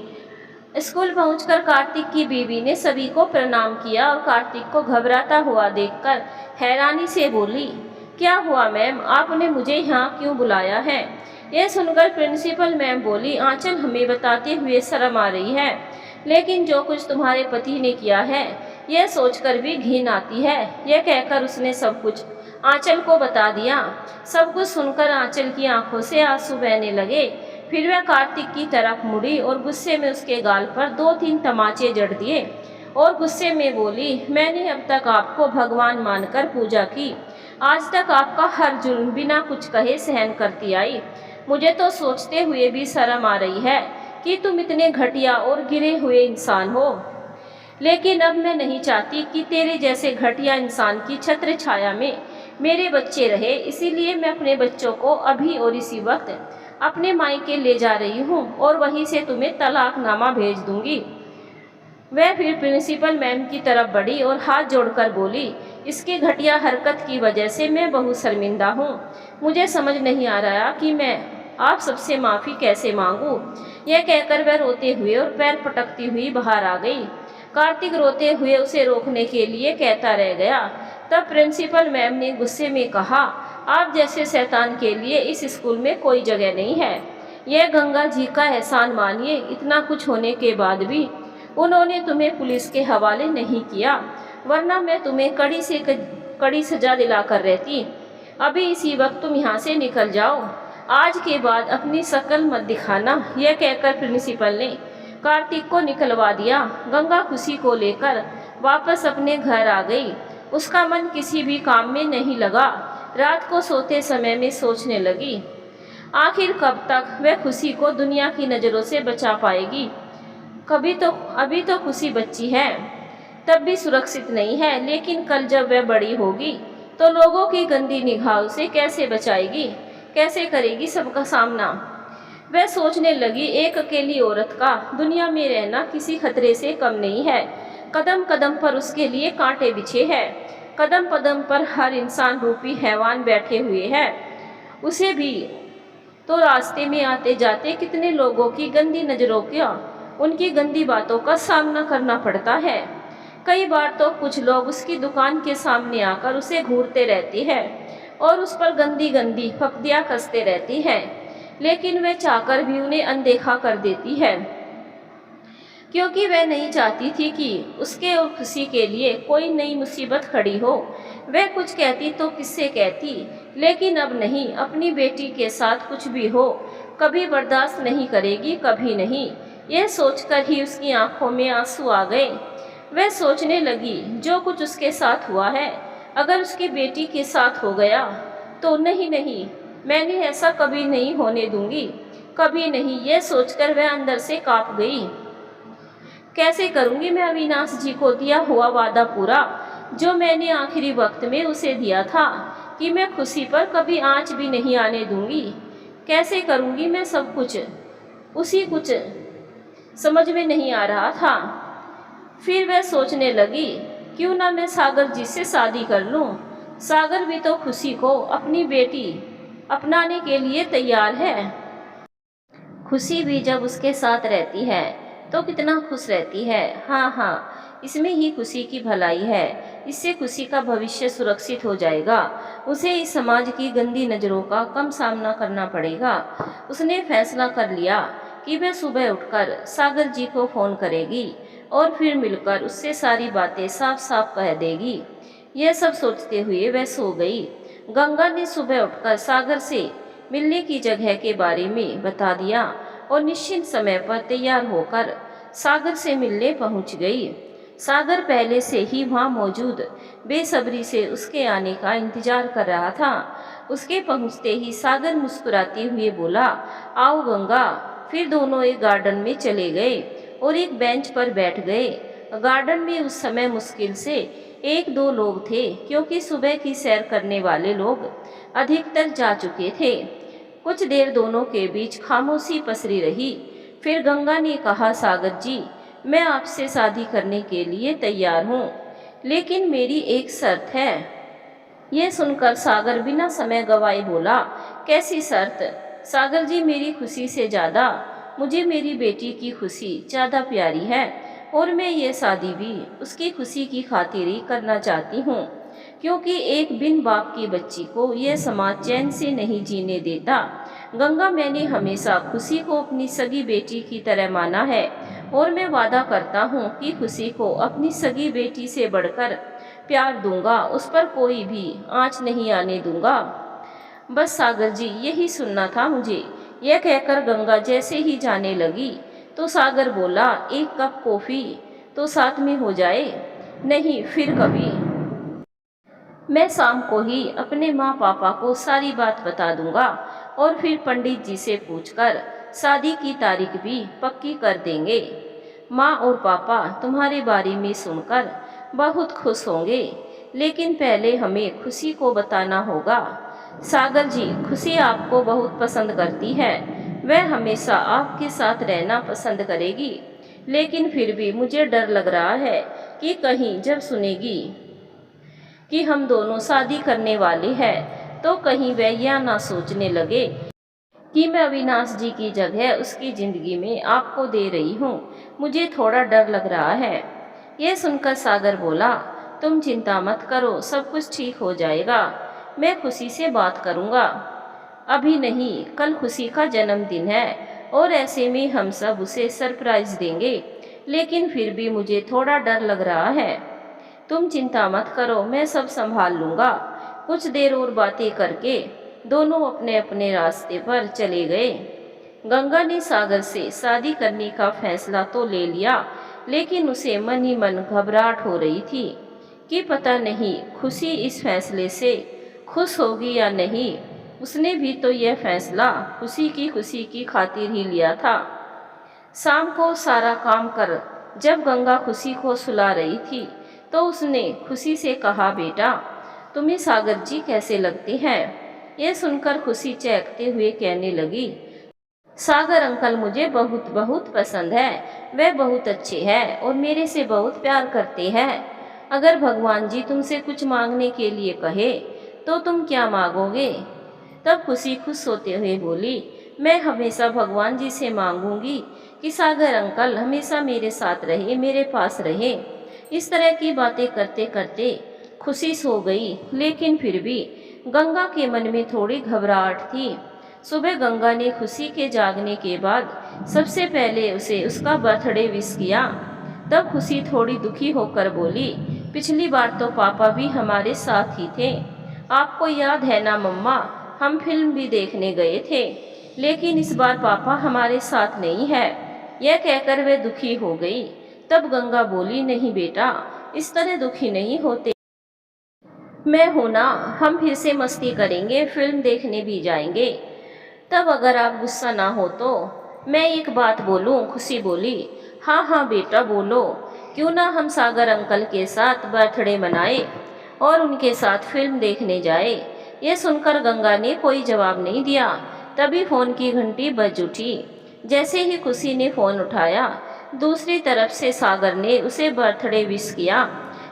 स्कूल पहुंचकर कार्तिक की बीवी ने सभी को प्रणाम किया और कार्तिक को घबराता हुआ देखकर हैरानी से बोली, क्या हुआ मैम, आपने मुझे यहाँ क्यों बुलाया है? यह सुनकर प्रिंसिपल मैम बोली, आंचल हमें बताते हुए शर्म आ रही है, लेकिन जो कुछ तुम्हारे पति ने किया है यह सोचकर भी घिन आती है। यह कहकर उसने सब कुछ आंचल को बता दिया। सब कुछ सुनकर आंचल की आंखों से आंसू बहने लगे। फिर वह कार्तिक की तरफ मुड़ी और गुस्से में उसके गाल पर 2-3 तमाचे जड़ दिए और गुस्से में बोली, मैंने अब तक आपको भगवान मानकर पूजा की, आज तक आपका हर जुल्म बिना कुछ कहे सहन करती आई। मुझे तो सोचते हुए भी शर्म आ रही है कि तुम इतने घटिया और गिरे हुए इंसान हो। लेकिन अब मैं नहीं चाहती कि तेरे जैसे घटिया इंसान की छत्र छाया में मेरे बच्चे रहे, इसीलिए मैं अपने बच्चों को अभी और इसी वक्त अपने मायके ले जा रही हूँ और वहीं से तुम्हें तलाकनामा भेज दूंगी। वह फिर प्रिंसिपल मैम की तरफ बढ़ी और हाथ जोड़कर बोली, इसके घटिया हरकत की वजह से मैं बहुत शर्मिंदा हूँ। मुझे समझ नहीं आ रहा कि मैं आप सबसे माफ़ी कैसे मांगूं। यह कहकर वह रोते हुए और पैर पटकती हुई बाहर आ गई। कार्तिक रोते हुए उसे रोकने के लिए कहता रह गया। तब प्रिंसिपल मैम ने गुस्से में कहा, आप जैसे शैतान के लिए इस स्कूल में कोई जगह नहीं है। यह गंगा जी का एहसान मानिए, इतना कुछ होने के बाद भी उन्होंने तुम्हें पुलिस के हवाले नहीं किया, वरना मैं तुम्हें कड़ी से कड़ी सजा दिलाकर रहती। अभी इसी वक्त तुम यहाँ से निकल जाओ, आज के बाद अपनी शक्ल मत दिखाना। यह कहकर प्रिंसिपल ने कार्तिक को निकलवा दिया। गंगा खुशी को लेकर वापस अपने घर आ गई। उसका मन किसी भी काम में नहीं लगा। रात को सोते समय में सोचने लगी, आखिर कब तक वह खुशी को दुनिया की नज़रों से बचा पाएगी। अभी तो खुशी बच्ची है, तब भी सुरक्षित नहीं है, लेकिन कल जब वह बड़ी होगी तो लोगों की गंदी निगाहों से कैसे बचाएगी, कैसे करेगी सबका सामना। वह सोचने लगी, एक अकेली औरत का दुनिया में रहना किसी खतरे से कम नहीं है। कदम कदम पर उसके लिए कांटे बिछे हैं, कदम कदम पर हर इंसान रूपी हैवान बैठे हुए हैं। उसे भी तो रास्ते में आते जाते कितने लोगों की गंदी नज़रों का, उनकी गंदी बातों का सामना करना पड़ता है। कई बार तो कुछ लोग उसकी दुकान के सामने आकर उसे घूरते रहते हैं और उस पर गंदी गंदी फप्तियाँ कसते रहती हैं, लेकिन वह चाहकर भी उन्हें अनदेखा कर देती है, क्योंकि वह नहीं चाहती थी कि उसके और खुशी के लिए कोई नई मुसीबत खड़ी हो। वह कुछ कहती तो किससे कहती, लेकिन अब नहीं, अपनी बेटी के साथ कुछ भी हो कभी बर्दाश्त नहीं करेगी, कभी नहीं। यह सोचकर ही उसकी आंखों में आंसू आ गए। वह सोचने लगी, जो कुछ उसके साथ हुआ है अगर उसकी बेटी के साथ हो गया तो नहीं, मैंने ऐसा कभी नहीं होने दूंगी, कभी नहीं। यह सोचकर वह अंदर से कांप गई। कैसे करूंगी मैं अविनाश जी को दिया हुआ वादा पूरा, जो मैंने आखिरी वक्त में उसे दिया था कि मैं खुशी पर कभी आंच भी नहीं आने दूंगी। कैसे करूंगी मैं सब कुछ, उसी कुछ समझ में नहीं आ रहा था। फिर वह सोचने लगी, क्यों ना मैं सागर जी से शादी कर लूं। सागर भी तो खुशी को अपनी बेटी अपनाने के लिए तैयार है। खुशी भी जब उसके साथ रहती है तो कितना खुश रहती है। हाँ, इसमें ही खुशी की भलाई है। इससे खुशी का भविष्य सुरक्षित हो जाएगा। उसे इस समाज की गंदी नज़रों का कम सामना करना पड़ेगा। उसने फैसला कर लिया कि वह सुबह उठकर सागर जी को फ़ोन करेगी और फिर मिलकर उससे सारी बातें साफ साफ कह देगी। यह सब सोचते हुए वह सो गई। गंगा ने सुबह उठकर सागर से मिलने की जगह के बारे में बता दिया और निश्चित समय पर तैयार होकर सागर से मिलने पहुंच गई। सागर पहले से ही वहां मौजूद बेसब्री से उसके आने का इंतजार कर रहा था। उसके पहुंचते ही सागर मुस्कुराते हुए बोला, आओ गंगा। फिर दोनों एक गार्डन में चले गए और एक बेंच पर बैठ गए। गार्डन में उस समय मुश्किल से 1-2 लोग थे, क्योंकि सुबह की सैर करने वाले लोग अधिकतर जा चुके थे। कुछ देर दोनों के बीच खामोशी पसरी रही। फिर गंगा ने कहा, सागर जी, मैं आपसे शादी करने के लिए तैयार हूँ, लेकिन मेरी एक शर्त है। यह सुनकर सागर बिना समय गवाए बोला, कैसी शर्त? सागर जी, मेरी खुशी से ज़्यादा मुझे मेरी बेटी की खुशी ज़्यादा प्यारी है और मैं ये शादी भी उसकी खुशी की खातिर ही करना चाहती हूँ। क्योंकि एक बिन बाप की बच्ची को यह समाज चैन से नहीं जीने देता। गंगा, मैंने हमेशा खुशी को अपनी सगी बेटी की तरह माना है और मैं वादा करता हूँ कि खुशी को अपनी सगी बेटी से बढ़कर प्यार दूंगा, उस पर कोई भी आँच नहीं आने दूंगा। बस सागर जी, यही सुनना था मुझे। यह कहकर गंगा जैसे ही जाने लगी तो सागर बोला, एक कप कॉफी तो साथ में हो जाए। नहीं, फिर कभी। मैं शाम को ही अपने माँ पापा को सारी बात बता दूंगा और फिर पंडित जी से पूछकर शादी की तारीख भी पक्की कर देंगे। माँ और पापा तुम्हारे बारे में सुनकर बहुत खुश होंगे, लेकिन पहले हमें खुशी को बताना होगा। सागर जी, खुशी आपको बहुत पसंद करती है, वह हमेशा आपके साथ रहना पसंद करेगी, लेकिन फिर भी मुझे डर लग रहा है कि कहीं जब सुनेगी कि हम दोनों शादी करने वाले हैं तो कहीं वह यह ना सोचने लगे कि मैं अविनाश जी की जगह उसकी ज़िंदगी में आपको दे रही हूँ। मुझे थोड़ा डर लग रहा है। यह सुनकर सागर बोला, तुम चिंता मत करो, सब कुछ ठीक हो जाएगा। मैं खुशी से बात करूँगा। अभी नहीं, कल खुशी का जन्मदिन है और ऐसे में हम सब उसे सरप्राइज देंगे, लेकिन फिर भी मुझे थोड़ा डर लग रहा है। तुम चिंता मत करो, मैं सब संभाल लूँगा। कुछ देर और बातें करके दोनों अपने अपने रास्ते पर चले गए। गंगा ने सागर से शादी करने का फैसला तो ले लिया, लेकिन उसे मन ही मन घबराहट हो रही थी कि पता नहीं खुशी इस फैसले से खुश होगी या नहीं। उसने भी तो यह फैसला खुशी की खातिर ही लिया था। शाम को सारा काम कर जब गंगा खुशी को सुला रही थी तो उसने खुशी से कहा, बेटा तुम्हें सागर जी कैसे लगते हैं? यह सुनकर खुशी चहकते हुए कहने लगी, सागर अंकल मुझे बहुत बहुत पसंद है। वह बहुत अच्छे हैं और मेरे से बहुत प्यार करते हैं। अगर भगवान जी तुमसे कुछ मांगने के लिए कहे तो तुम क्या मांगोगे? तब खुशी खुश होते हुए बोली, मैं हमेशा भगवान जी से मांगूंगी कि सागर अंकल हमेशा मेरे साथ रहे, मेरे पास रहे। इस तरह की बातें करते करते खुशी सो गई, लेकिन फिर भी गंगा के मन में थोड़ी घबराहट थी। सुबह गंगा ने खुशी के जागने के बाद सबसे पहले उसे उसका बर्थडे विश किया। तब खुशी थोड़ी दुखी होकर बोली, पिछली बार तो पापा भी हमारे साथ ही थे। आपको याद है ना मम्मा, हम फिल्म भी देखने गए थे, लेकिन इस बार पापा हमारे साथ नहीं है। यह कहकर वह दुखी हो गई। तब गंगा बोली, नहीं बेटा, इस तरह दुखी नहीं होते। मैं हूं ना, हम फिर से मस्ती करेंगे, फिल्म देखने भी जाएंगे। तब अगर आप गुस्सा ना हो तो मैं एक बात बोलूं? खुशी बोली, हाँ हाँ बेटा बोलो। क्यों ना हम सागर अंकल के साथ बर्थडे मनाए और उनके साथ फिल्म देखने जाए। यह सुनकर गंगा ने कोई जवाब नहीं दिया। तभी फोन की घंटी बज उठी। जैसे ही खुशी ने फोन उठाया, दूसरी तरफ से सागर ने उसे बर्थडे विश किया।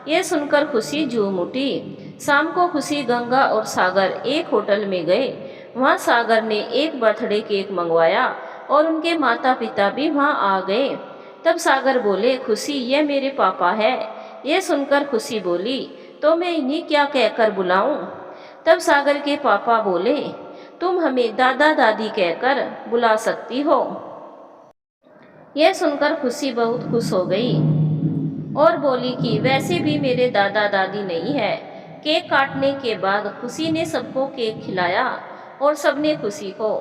यह सुनकर खुशी झूम उठी। शाम को खुशी, गंगा और सागर एक होटल में गए। वहाँ सागर ने एक बर्थडे केक मंगवाया और उनके माता पिता भी वहाँ आ गए। तब सागर बोले, खुशी यह मेरे पापा है। यह सुनकर खुशी बोली, तो मैं इन्हें क्या कहकर बुलाऊं? तब सागर के पापा बोले, तुम हमें दादा दादी कहकर बुला सकती हो। यह सुनकर खुशी बहुत खुश हो गई और बोली कि वैसे भी मेरे दादा दादी नहीं है। केक काटने के बाद खुशी ने सबको केक खिलाया और सबने खुशी को।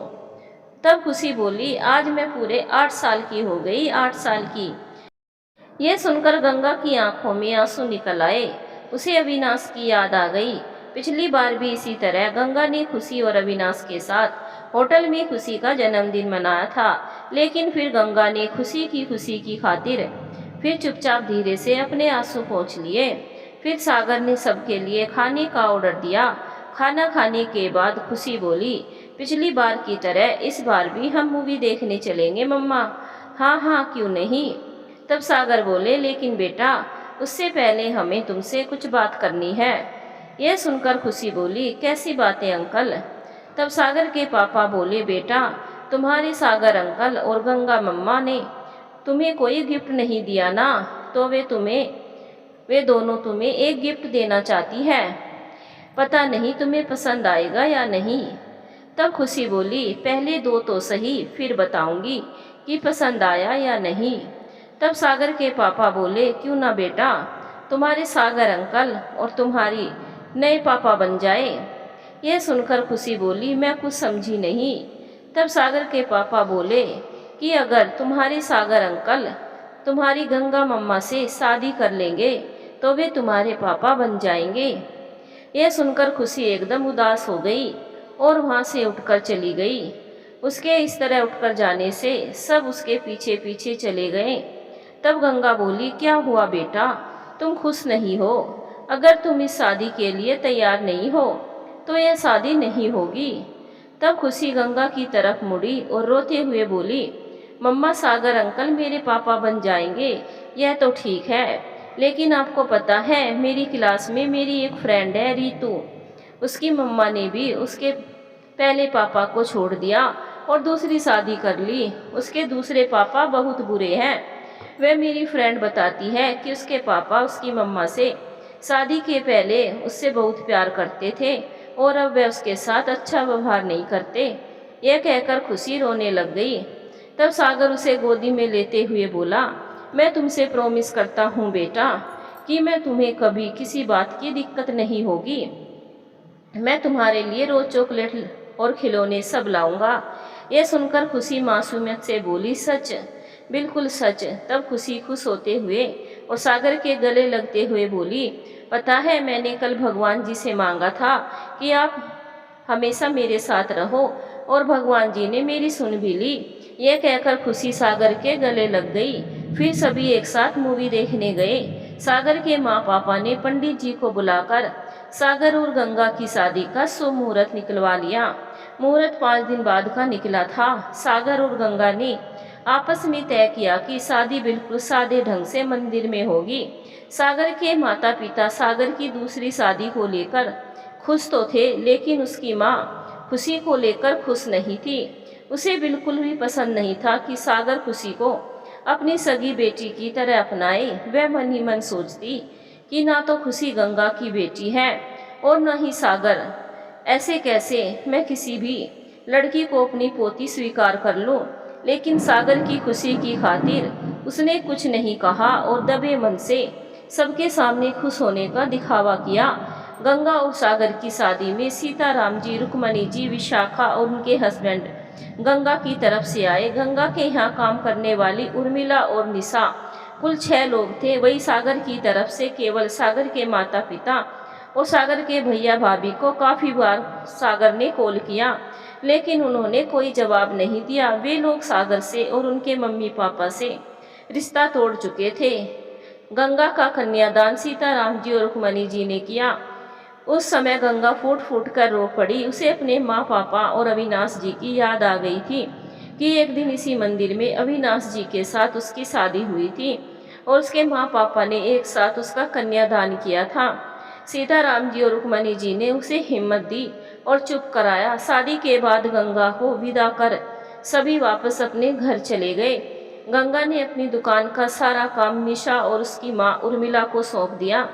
तब खुशी बोली, आज मैं पूरे 8 साल की हो गई, 8 साल की। यह सुनकर गंगा की आंखों में आंसू निकल आए। उसे अविनाश की याद आ गई। पिछली बार भी इसी तरह गंगा ने खुशी और अविनाश के साथ होटल में खुशी का जन्मदिन मनाया था, लेकिन फिर गंगा ने खुशी की खातिर फिर चुपचाप धीरे से अपने आंसू पोंछ लिए। फिर सागर ने सबके लिए खाने का ऑर्डर दिया। खाना खाने के बाद खुशी बोली, पिछली बार की तरह इस बार भी हम मूवी देखने चलेंगे मम्मा। हाँ हाँ, क्यों नहीं। तब सागर बोले, लेकिन बेटा उससे पहले हमें तुमसे कुछ बात करनी है। यह सुनकर खुशी बोली, कैसी बातें अंकल? तब सागर के पापा बोले, बेटा तुम्हारे सागर अंकल और गंगा मम्मा ने तुम्हें कोई गिफ्ट नहीं दिया ना, तो वे तुम्हें वे दोनों तुम्हें एक गिफ्ट देना चाहती है। पता नहीं तुम्हें पसंद आएगा या नहीं। तब खुशी बोली, पहले दो तो सही, फिर बताऊंगी कि पसंद आया या नहीं। तब सागर के पापा बोले, क्यों ना बेटा, तुम्हारे सागर अंकल और तुम्हारी नए पापा बन जाए। यह सुनकर खुशी बोली, मैं कुछ समझी नहीं। तब सागर के पापा बोले कि अगर तुम्हारे सागर अंकल तुम्हारी गंगा मम्मा से शादी कर लेंगे तो वे तुम्हारे पापा बन जाएंगे। यह सुनकर खुशी एकदम उदास हो गई और वहाँ से उठकर चली गई। उसके इस तरह उठकर जाने से सब उसके पीछे पीछे चले गए। तब गंगा बोली, क्या हुआ बेटा, तुम खुश नहीं हो? अगर तुम इस शादी के लिए तैयार नहीं हो तो यह शादी नहीं होगी। तब खुशी गंगा की तरफ मुड़ी और रोते हुए बोली, मम्मा सागर अंकल मेरे पापा बन जाएंगे, यह तो ठीक है, लेकिन आपको पता है मेरी क्लास में मेरी एक फ्रेंड है रीतू, उसकी मम्मा ने भी उसके पहले पापा को छोड़ दिया और दूसरी शादी कर ली। उसके दूसरे पापा बहुत बुरे हैं। वह मेरी फ्रेंड बताती है कि उसके पापा उसकी मम्मा से शादी के पहले उससे बहुत प्यार करते थे और अब वह उसके साथ अच्छा व्यवहार नहीं करते। यह कहकर खुशी रोने लग गई। तब सागर उसे गोदी में लेते हुए बोला, मैं तुमसे प्रॉमिस करता हूँ बेटा कि मैं तुम्हें कभी किसी बात की दिक्कत नहीं होगी। मैं तुम्हारे लिए रोज चॉकलेट और खिलौने सब लाऊंगा। यह सुनकर खुशी मासूमियत से बोली, सच? बिल्कुल सच। तब खुशी खुश होते हुए और सागर के गले लगते हुए बोली, पता है मैंने कल भगवान जी से मांगा था कि आप हमेशा मेरे साथ रहो और भगवान जी ने मेरी सुन भी ली। यह कहकर खुशी सागर के गले लग गई। फिर सभी एक साथ मूवी देखने गए। सागर के माँ पापा ने पंडित जी को बुलाकर सागर और गंगा की शादी का शुभ मुहूर्त निकलवा लिया। मुहूर्त 5 दिन बाद का निकला था। सागर और गंगा ने आपस में तय किया कि शादी बिल्कुल सादे ढंग से मंदिर में होगी। सागर के माता पिता सागर की दूसरी शादी को लेकर खुश तो थे, लेकिन उसकी माँ खुशी को लेकर खुश नहीं थी। उसे बिल्कुल भी पसंद नहीं था कि सागर खुशी को अपनी सगी बेटी की तरह अपनाए। वह मन ही मन सोचती कि ना तो खुशी गंगा की बेटी है और न ही सागर, ऐसे कैसे मैं किसी भी लड़की को अपनी पोती स्वीकार कर लूं। लेकिन सागर की खुशी की खातिर उसने कुछ नहीं कहा और दबे मन से सबके सामने खुश होने का दिखावा किया। गंगा और सागर की शादी में सीताराम जी, रुक्मणी जी, विशाखा और उनके हस्बैंड गंगा की तरफ से आए। गंगा के यहाँ काम करने वाली उर्मिला और निशा, कुल 6 लोग थे। वही सागर की तरफ से केवल सागर के माता पिता और सागर के भैया भाभी को काफ़ी बार सागर ने कॉल किया, लेकिन उन्होंने कोई जवाब नहीं दिया। वे लोग सागर से और उनके मम्मी पापा से रिश्ता तोड़ चुके थे। गंगा का कन्यादान सीताराम जी और रुक्मणी जी ने किया। उस समय गंगा फूट फूट कर रो पड़ी। उसे अपने माँ पापा और अविनाश जी की याद आ गई थी कि एक दिन इसी मंदिर में अविनाश जी के साथ उसकी शादी हुई थी और उसके माँ पापा ने एक साथ उसका कन्यादान किया था। सीताराम जी और रुक्मणी जी ने उसे हिम्मत दी और चुप कराया। शादी के बाद गंगा को विदा कर सभी वापस अपने घर चले गए। गंगा ने अपनी दुकान का सारा काम निशा और उसकी माँ उर्मिला को सौंप दिया।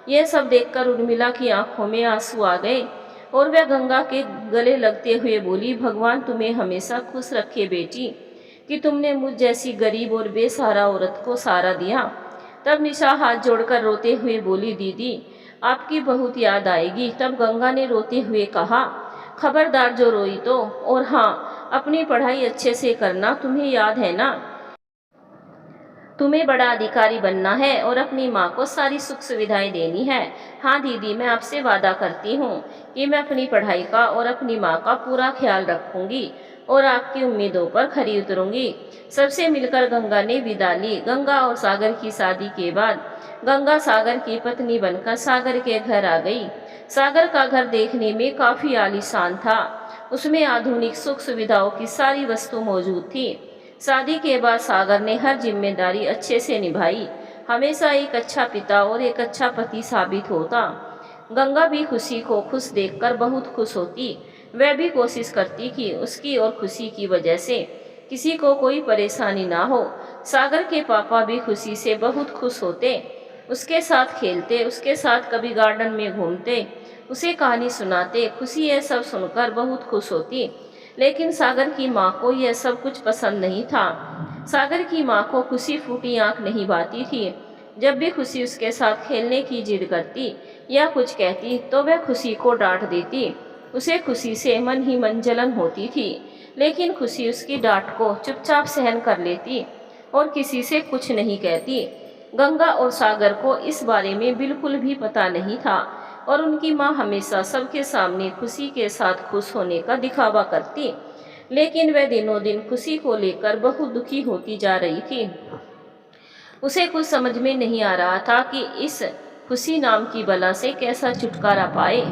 यह सब देखकर उर्मिला की आंखों में आंसू आ गए और वह गंगा के गले लगते हुए बोली, भगवान तुम्हें हमेशा खुश रखे बेटी, कि तुमने मुझ जैसी गरीब और बेसहारा औरत को सहारा दिया। तब निशा हाथ जोड़कर रोते हुए बोली, दीदी आपकी बहुत याद आएगी। तब गंगा ने रोते हुए कहा, खबरदार जो रोई तो, और हाँ, अपनी पढ़ाई अच्छे से करना, तुम्हें याद है ना, तुम्हें बड़ा अधिकारी बनना है और अपनी माँ को सारी सुख सुविधाएं देनी है। हाँ दीदी, मैं आपसे वादा करती हूँ कि मैं अपनी पढ़ाई का और अपनी माँ का पूरा ख्याल रखूंगी और आपकी उम्मीदों पर खरी उतरूंगी। सबसे मिलकर गंगा ने विदा ली। गंगा और सागर की शादी के बाद गंगा सागर की पत्नी बनकर सागर के घर आ गई। सागर का घर देखने में काफ़ी आलीशान था। उसमें आधुनिक सुख सुविधाओं की सारी वस्तु मौजूद थी। शादी के बाद सागर ने हर जिम्मेदारी अच्छे से निभाई। हमेशा एक अच्छा पिता और एक अच्छा पति साबित होता। गंगा भी खुशी को खुश देखकर बहुत खुश होती। वह भी कोशिश करती कि उसकी और खुशी की वजह से किसी को कोई परेशानी ना हो। सागर के पापा भी खुशी से बहुत खुश होते। उसके साथ खेलते, उसके साथ कभी गार्डन में घूमते, उसे कहानी सुनाते। खुशी यह सब सुनकर बहुत खुश होती, लेकिन सागर की माँ को यह सब कुछ पसंद नहीं था। सागर की माँ को खुशी फूटी आंख नहीं भाती थी। जब भी खुशी उसके साथ खेलने की जिद करती या कुछ कहती तो वह खुशी को डांट देती। उसे खुशी से मन ही मन जलन होती थी, लेकिन खुशी उसकी डांट को चुपचाप सहन कर लेती और किसी से कुछ नहीं कहती। गंगा और सागर को इस बारे में बिल्कुल भी पता नहीं था और उनकी माँ हमेशा सबके सामने खुशी के साथ खुश होने का दिखावा करती, लेकिन वह दिनों दिन खुशी को लेकर बहुत दुखी होती जा रही थी। उसे कुछ समझ में नहीं आ रहा था कि इस खुशी नाम की बला से कैसा छुटकारा पाए।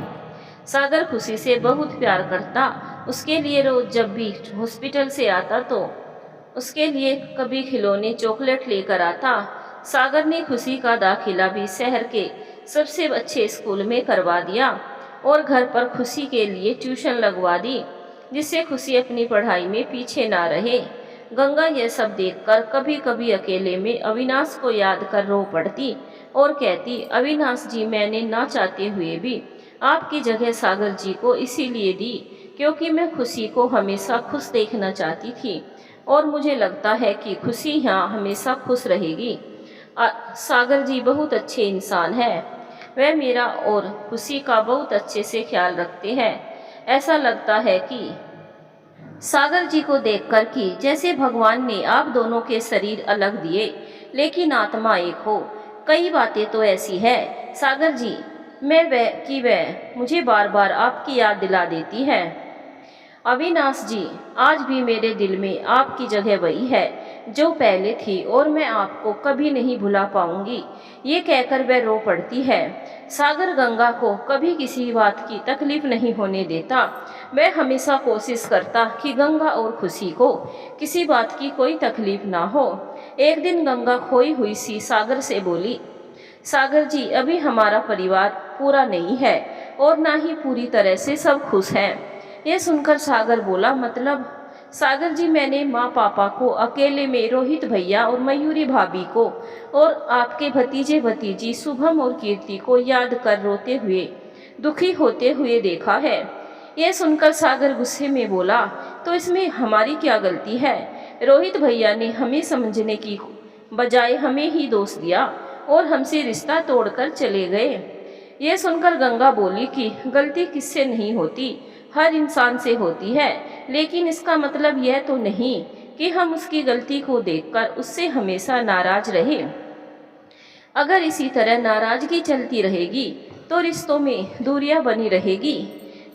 सागर खुशी से बहुत प्यार करता। उसके लिए रोज जब भी हॉस्पिटल से आता तो उसके लिए कभी खिलौने चॉकलेट लेकर आता। सागर ने खुशी का दाखिला भी शहर के सबसे अच्छे स्कूल में करवा दिया और घर पर खुशी के लिए ट्यूशन लगवा दी, जिससे खुशी अपनी पढ़ाई में पीछे ना रहे। गंगा यह सब देखकर कभी कभी अकेले में अविनाश को याद कर रो पड़ती और कहती, अविनाश जी, मैंने ना चाहते हुए भी आपकी जगह सागर जी को इसीलिए दी क्योंकि मैं खुशी को हमेशा खुश देखना चाहती थी और मुझे लगता है कि खुशी यहाँ हमेशा खुश रहेगी। सागर जी बहुत अच्छे इंसान हैं। वह मेरा और खुशी का बहुत अच्छे से ख्याल रखते हैं। ऐसा लगता है कि सागर जी को देखकर कि जैसे भगवान ने आप दोनों के शरीर अलग दिए लेकिन आत्मा एक हो। कई बातें तो ऐसी है सागर जी वह मुझे बार बार आपकी याद दिला देती है। अविनाश जी, आज भी मेरे दिल में आपकी जगह वही है जो पहले थी और मैं आपको कभी नहीं भुला पाऊंगी। ये कहकर वह रो पड़ती है। सागर गंगा को कभी किसी बात की तकलीफ नहीं होने देता। वह हमेशा कोशिश करता कि गंगा और खुशी को किसी बात की कोई तकलीफ ना हो। एक दिन गंगा खोई हुई सी सागर से बोली, सागर जी, अभी हमारा परिवार पूरा नहीं है और ना ही पूरी तरह से सब खुश हैं। ये सुनकर सागर बोला, मतलब? सागर जी, मैंने माँ पापा को अकेले में रोहित भैया और मयूरी भाभी को और आपके भतीजे भतीजी शुभम और कीर्ति को याद कर रोते हुए दुखी होते हुए देखा है। ये सुनकर सागर गुस्से में बोला, तो इसमें हमारी क्या गलती है? रोहित भैया ने हमें समझने की बजाय हमें ही दोष दिया और हमसे रिश्ता तोड़कर चले गए। ये सुनकर गंगा बोली कि गलती किससे नहीं होती, हर इंसान से होती है, लेकिन इसका मतलब यह तो नहीं कि हम उसकी गलती को देखकर उससे हमेशा नाराज रहे। अगर इसी तरह नाराजगी चलती रहेगी तो रिश्तों में दूरियां बनी रहेगी।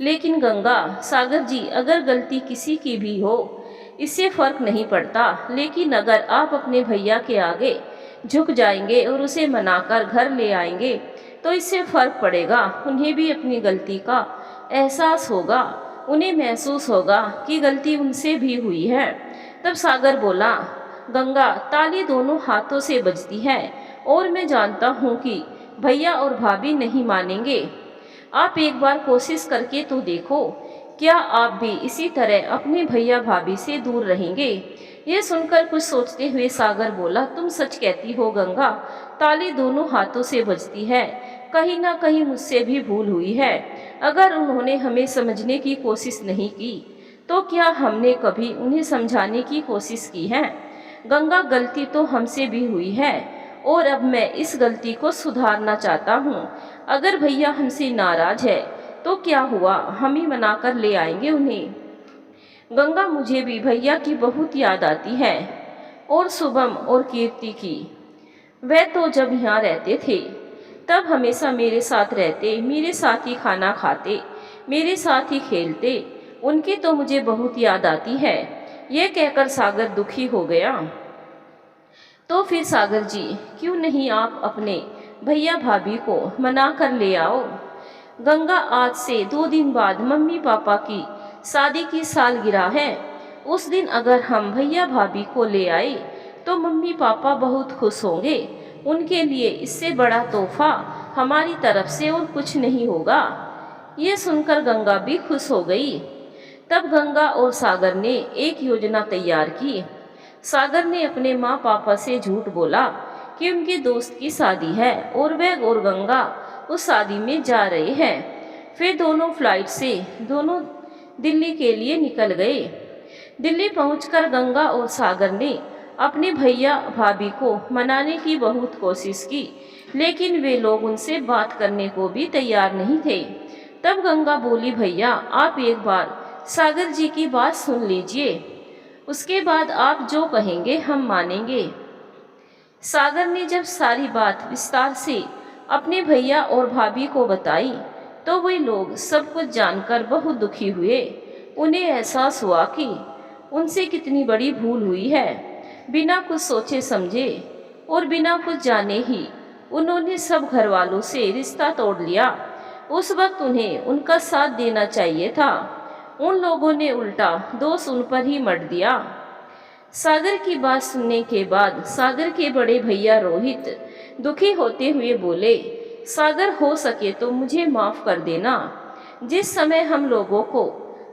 लेकिन गंगा, सागर जी, अगर गलती किसी की भी हो इससे फर्क नहीं पड़ता, लेकिन अगर आप अपने भैया के आगे झुक जाएंगे और उसे मनाकर घर ले आएंगे तो इससे फर्क पड़ेगा। उन्हें भी अपनी गलती का एहसास होगा, उन्हें महसूस होगा कि गलती उनसे भी हुई है। तब सागर बोला, गंगा, ताली दोनों हाथों से बजती है और मैं जानता हूँ कि भैया और भाभी नहीं मानेंगे। आप एक बार कोशिश करके तो देखो, क्या आप भी इसी तरह अपने भैया भाभी से दूर रहेंगे? ये सुनकर कुछ सोचते हुए सागर बोला, तुम सच कहती हो गंगा, ताली दोनों हाथों से बजती है। कहीं ना कहीं मुझसे भी भूल हुई है। अगर उन्होंने हमें समझने की कोशिश नहीं की तो क्या हमने कभी उन्हें समझाने की कोशिश की है? गंगा, गलती तो हमसे भी हुई है और अब मैं इस गलती को सुधारना चाहता हूँ। अगर भैया हमसे नाराज है तो क्या हुआ, हम ही मनाकर ले आएंगे उन्हें। गंगा, मुझे भी भैया की बहुत याद आती है और शुभम और कीर्ति की। वह तो जब यहाँ रहते थे तब हमेशा मेरे साथ रहते, मेरे साथ ही खाना खाते, मेरे साथ ही खेलते। उनकी तो मुझे बहुत याद आती है। ये कहकर सागर दुखी हो गया। तो फिर सागर जी, क्यों नहीं आप अपने भैया भाभी को मना कर ले आओ? गंगा, आज से 2 दिन बाद मम्मी पापा की शादी की सालगिरह है। उस दिन अगर हम भैया भाभी को ले आए तो मम्मी पापा बहुत खुश होंगे। उनके लिए इससे बड़ा तोहफा हमारी तरफ से और कुछ नहीं होगा। ये सुनकर गंगा भी खुश हो गई। तब गंगा और सागर ने एक योजना तैयार की। सागर ने अपने माँ पापा से झूठ बोला कि उनके दोस्त की शादी है और वह और गंगा उस शादी में जा रहे हैं। फिर दोनों फ्लाइट से दोनों दिल्ली के लिए निकल गए। दिल्ली पहुंचकर गंगा और सागर ने अपने भैया भाभी को मनाने की बहुत कोशिश की, लेकिन वे लोग उनसे बात करने को भी तैयार नहीं थे। तब गंगा बोली, भैया आप एक बार सागर जी की बात सुन लीजिए, उसके बाद आप जो कहेंगे हम मानेंगे। सागर ने जब सारी बात विस्तार से अपने भैया और भाभी को बताई तो वे लोग सब कुछ जानकर बहुत दुखी हुए। उन्हें एहसास हुआ कि उनसे कितनी बड़ी भूल हुई है। बिना कुछ सोचे समझे और बिना कुछ जाने ही उन्होंने सब घर वालों से रिश्ता तोड़ लिया। उस वक्त उन्हें उनका साथ देना चाहिए था। उन लोगों ने उल्टा दोष उन पर ही मढ़ दिया। सागर की बात सुनने के बाद सागर के बड़े भैया रोहित दुखी होते हुए बोले, सागर हो सके तो मुझे माफ कर देना। जिस समय हम लोगों को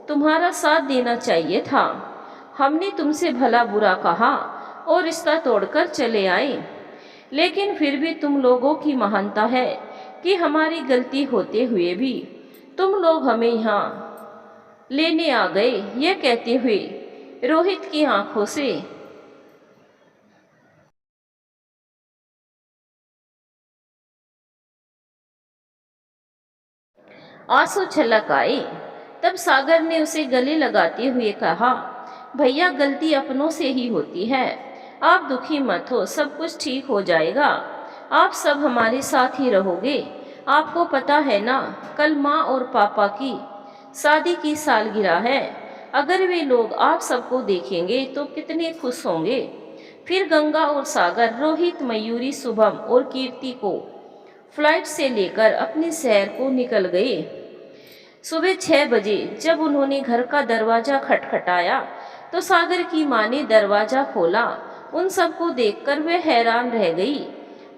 तुम्हारा साथ देना चाहिए था, हमने तुमसे भला बुरा कहा और रिश्ता तोड़कर चले आए। लेकिन फिर भी तुम लोगों की महानता है कि हमारी गलती होते हुए भी तुम लोग हमें यहाँ लेने आ गए। यह कहते हुए रोहित की आंखों से आंसू छलक आए। तब सागर ने उसे गले लगाते हुए कहा, भैया गलती अपनों से ही होती है, आप दुखी मत हो, सब कुछ ठीक हो जाएगा। आप सब हमारे साथ ही रहोगे। आपको पता है ना, कल माँ और पापा की शादी की सालगिरह है। अगर वे लोग आप सबको देखेंगे तो कितने खुश होंगे। फिर गंगा और सागर रोहित, मयूरी, शुभम और कीर्ति को फ्लाइट से लेकर अपने शहर को निकल गए। सुबह 6 बजे जब उन्होंने घर का दरवाजा खटखटाया तो सागर की माँ ने दरवाजा खोला। उन सबको देखकर वे हैरान रह गई।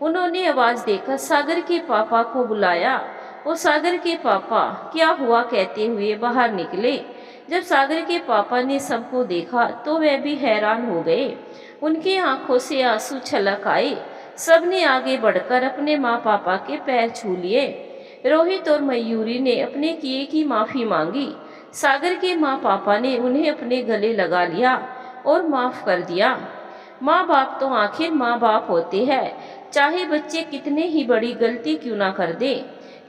उन्होंने आवाज़ देकर सागर के पापा को बुलाया और सागर के पापा क्या हुआ कहते हुए बाहर निकले। जब सागर के पापा ने सबको देखा तो वे भी हैरान हो गए। उनकी आंखों से आंसू छलक आए। सबने आगे बढ़कर अपने माँ पापा के पैर छू लिए। रोहित और मयूरी ने अपने किए की माफ़ी मांगी। सागर के माँ पापा ने उन्हें अपने गले लगा लिया और माफ़ कर दिया। माँ बाप तो आखिर माँ बाप होते हैं, चाहे बच्चे कितने ही बड़ी गलती क्यों ना कर दे,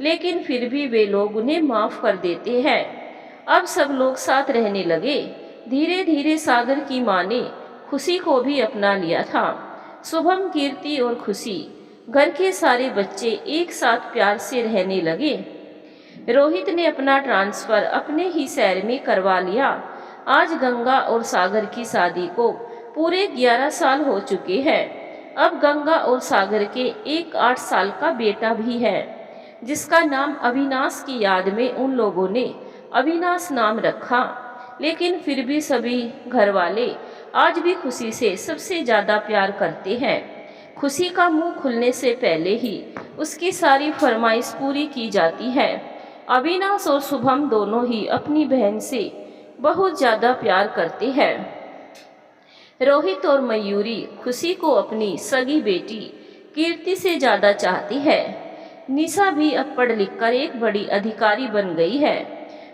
लेकिन फिर भी वे लोग उन्हें माफ़ कर देते हैं। अब सब लोग साथ रहने लगे। धीरे धीरे सागर की माँ ने खुशी को भी अपना लिया था। शुभम, कीर्ति और खुशी, घर के सारे बच्चे एक साथ प्यार से रहने लगे। रोहित ने अपना ट्रांसफ़र अपने ही शहर में करवा लिया। आज गंगा और सागर की शादी को पूरे 11 साल हो चुके हैं। अब गंगा और सागर के एक 8 साल का बेटा भी है, जिसका नाम अविनाश की याद में उन लोगों ने अविनाश नाम रखा। लेकिन फिर भी सभी घर वाले आज भी खुशी से सबसे ज़्यादा प्यार करते हैं। खुशी का मुंह खुलने से पहले ही उसकी सारी फरमाइश पूरी की जाती है। अविनाश और शुभम दोनों ही अपनी बहन से बहुत ज़्यादा प्यार करते हैं। रोहित और मयूरी खुशी को अपनी सगी बेटी कीर्ति से ज़्यादा चाहती है। निशा भी अब पढ़ लिख कर एक बड़ी अधिकारी बन गई है।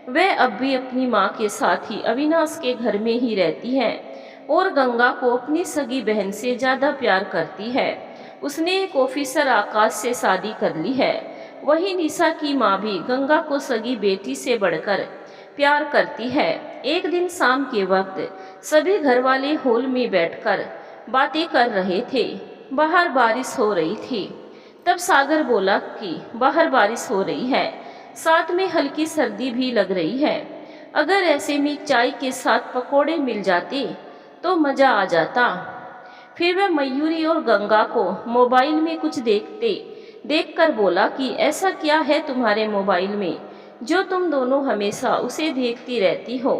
वह अब भी अपनी माँ के साथ ही अविनाश के घर में ही रहती है और गंगा को अपनी सगी बहन से ज़्यादा प्यार करती है। उसने एक ऑफिसर आकाश से शादी कर ली है। वही निशा की माँ भी गंगा को सगी बेटी से बढ़कर प्यार करती है। एक दिन शाम के वक्त सभी घर वाले हॉल में बैठकर बातें कर रहे थे। बाहर बारिश हो रही थी। तब सागर बोला कि बाहर बारिश हो रही है, साथ में हल्की सर्दी भी लग रही है। अगर ऐसे में चाय के साथ पकोड़े मिल जाते तो मज़ा आ जाता। फिर वह मयूरी और गंगा को मोबाइल में कुछ देखकर बोला कि ऐसा क्या है तुम्हारे मोबाइल में जो तुम दोनों हमेशा उसे देखती रहती हो।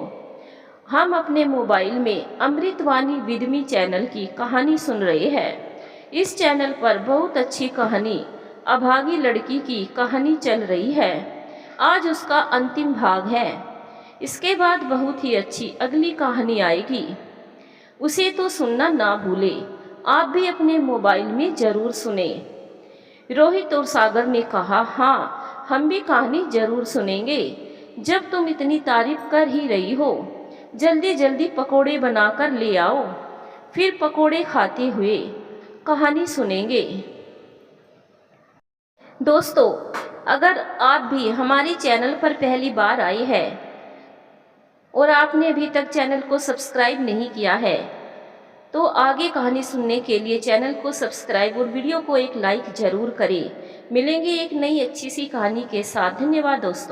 हम अपने मोबाइल में अमृतवाणी विधमी चैनल की कहानी सुन रहे हैं। इस चैनल पर बहुत अच्छी कहानी अभागी लड़की की कहानी चल रही है। आज उसका अंतिम भाग है। इसके बाद बहुत ही अच्छी अगली कहानी आएगी, उसे तो सुनना ना भूले। आप भी अपने मोबाइल में ज़रूर सुने। रोहित और सागर ने कहा, हाँ हम भी कहानी ज़रूर सुनेंगे। जब तुम इतनी तारीफ कर ही रही हो, जल्दी जल्दी पकोड़े बनाकर ले आओ, फिर पकोड़े खाते हुए कहानी सुनेंगे। दोस्तों, अगर आप भी हमारे चैनल पर पहली बार आए हैं और आपने अभी तक चैनल को सब्सक्राइब नहीं किया है, तो आगे कहानी सुनने के लिए चैनल को सब्सक्राइब और वीडियो को एक लाइक ज़रूर करें। मिलेंगे एक नई अच्छी सी कहानी के साथ। धन्यवाद दोस्तों।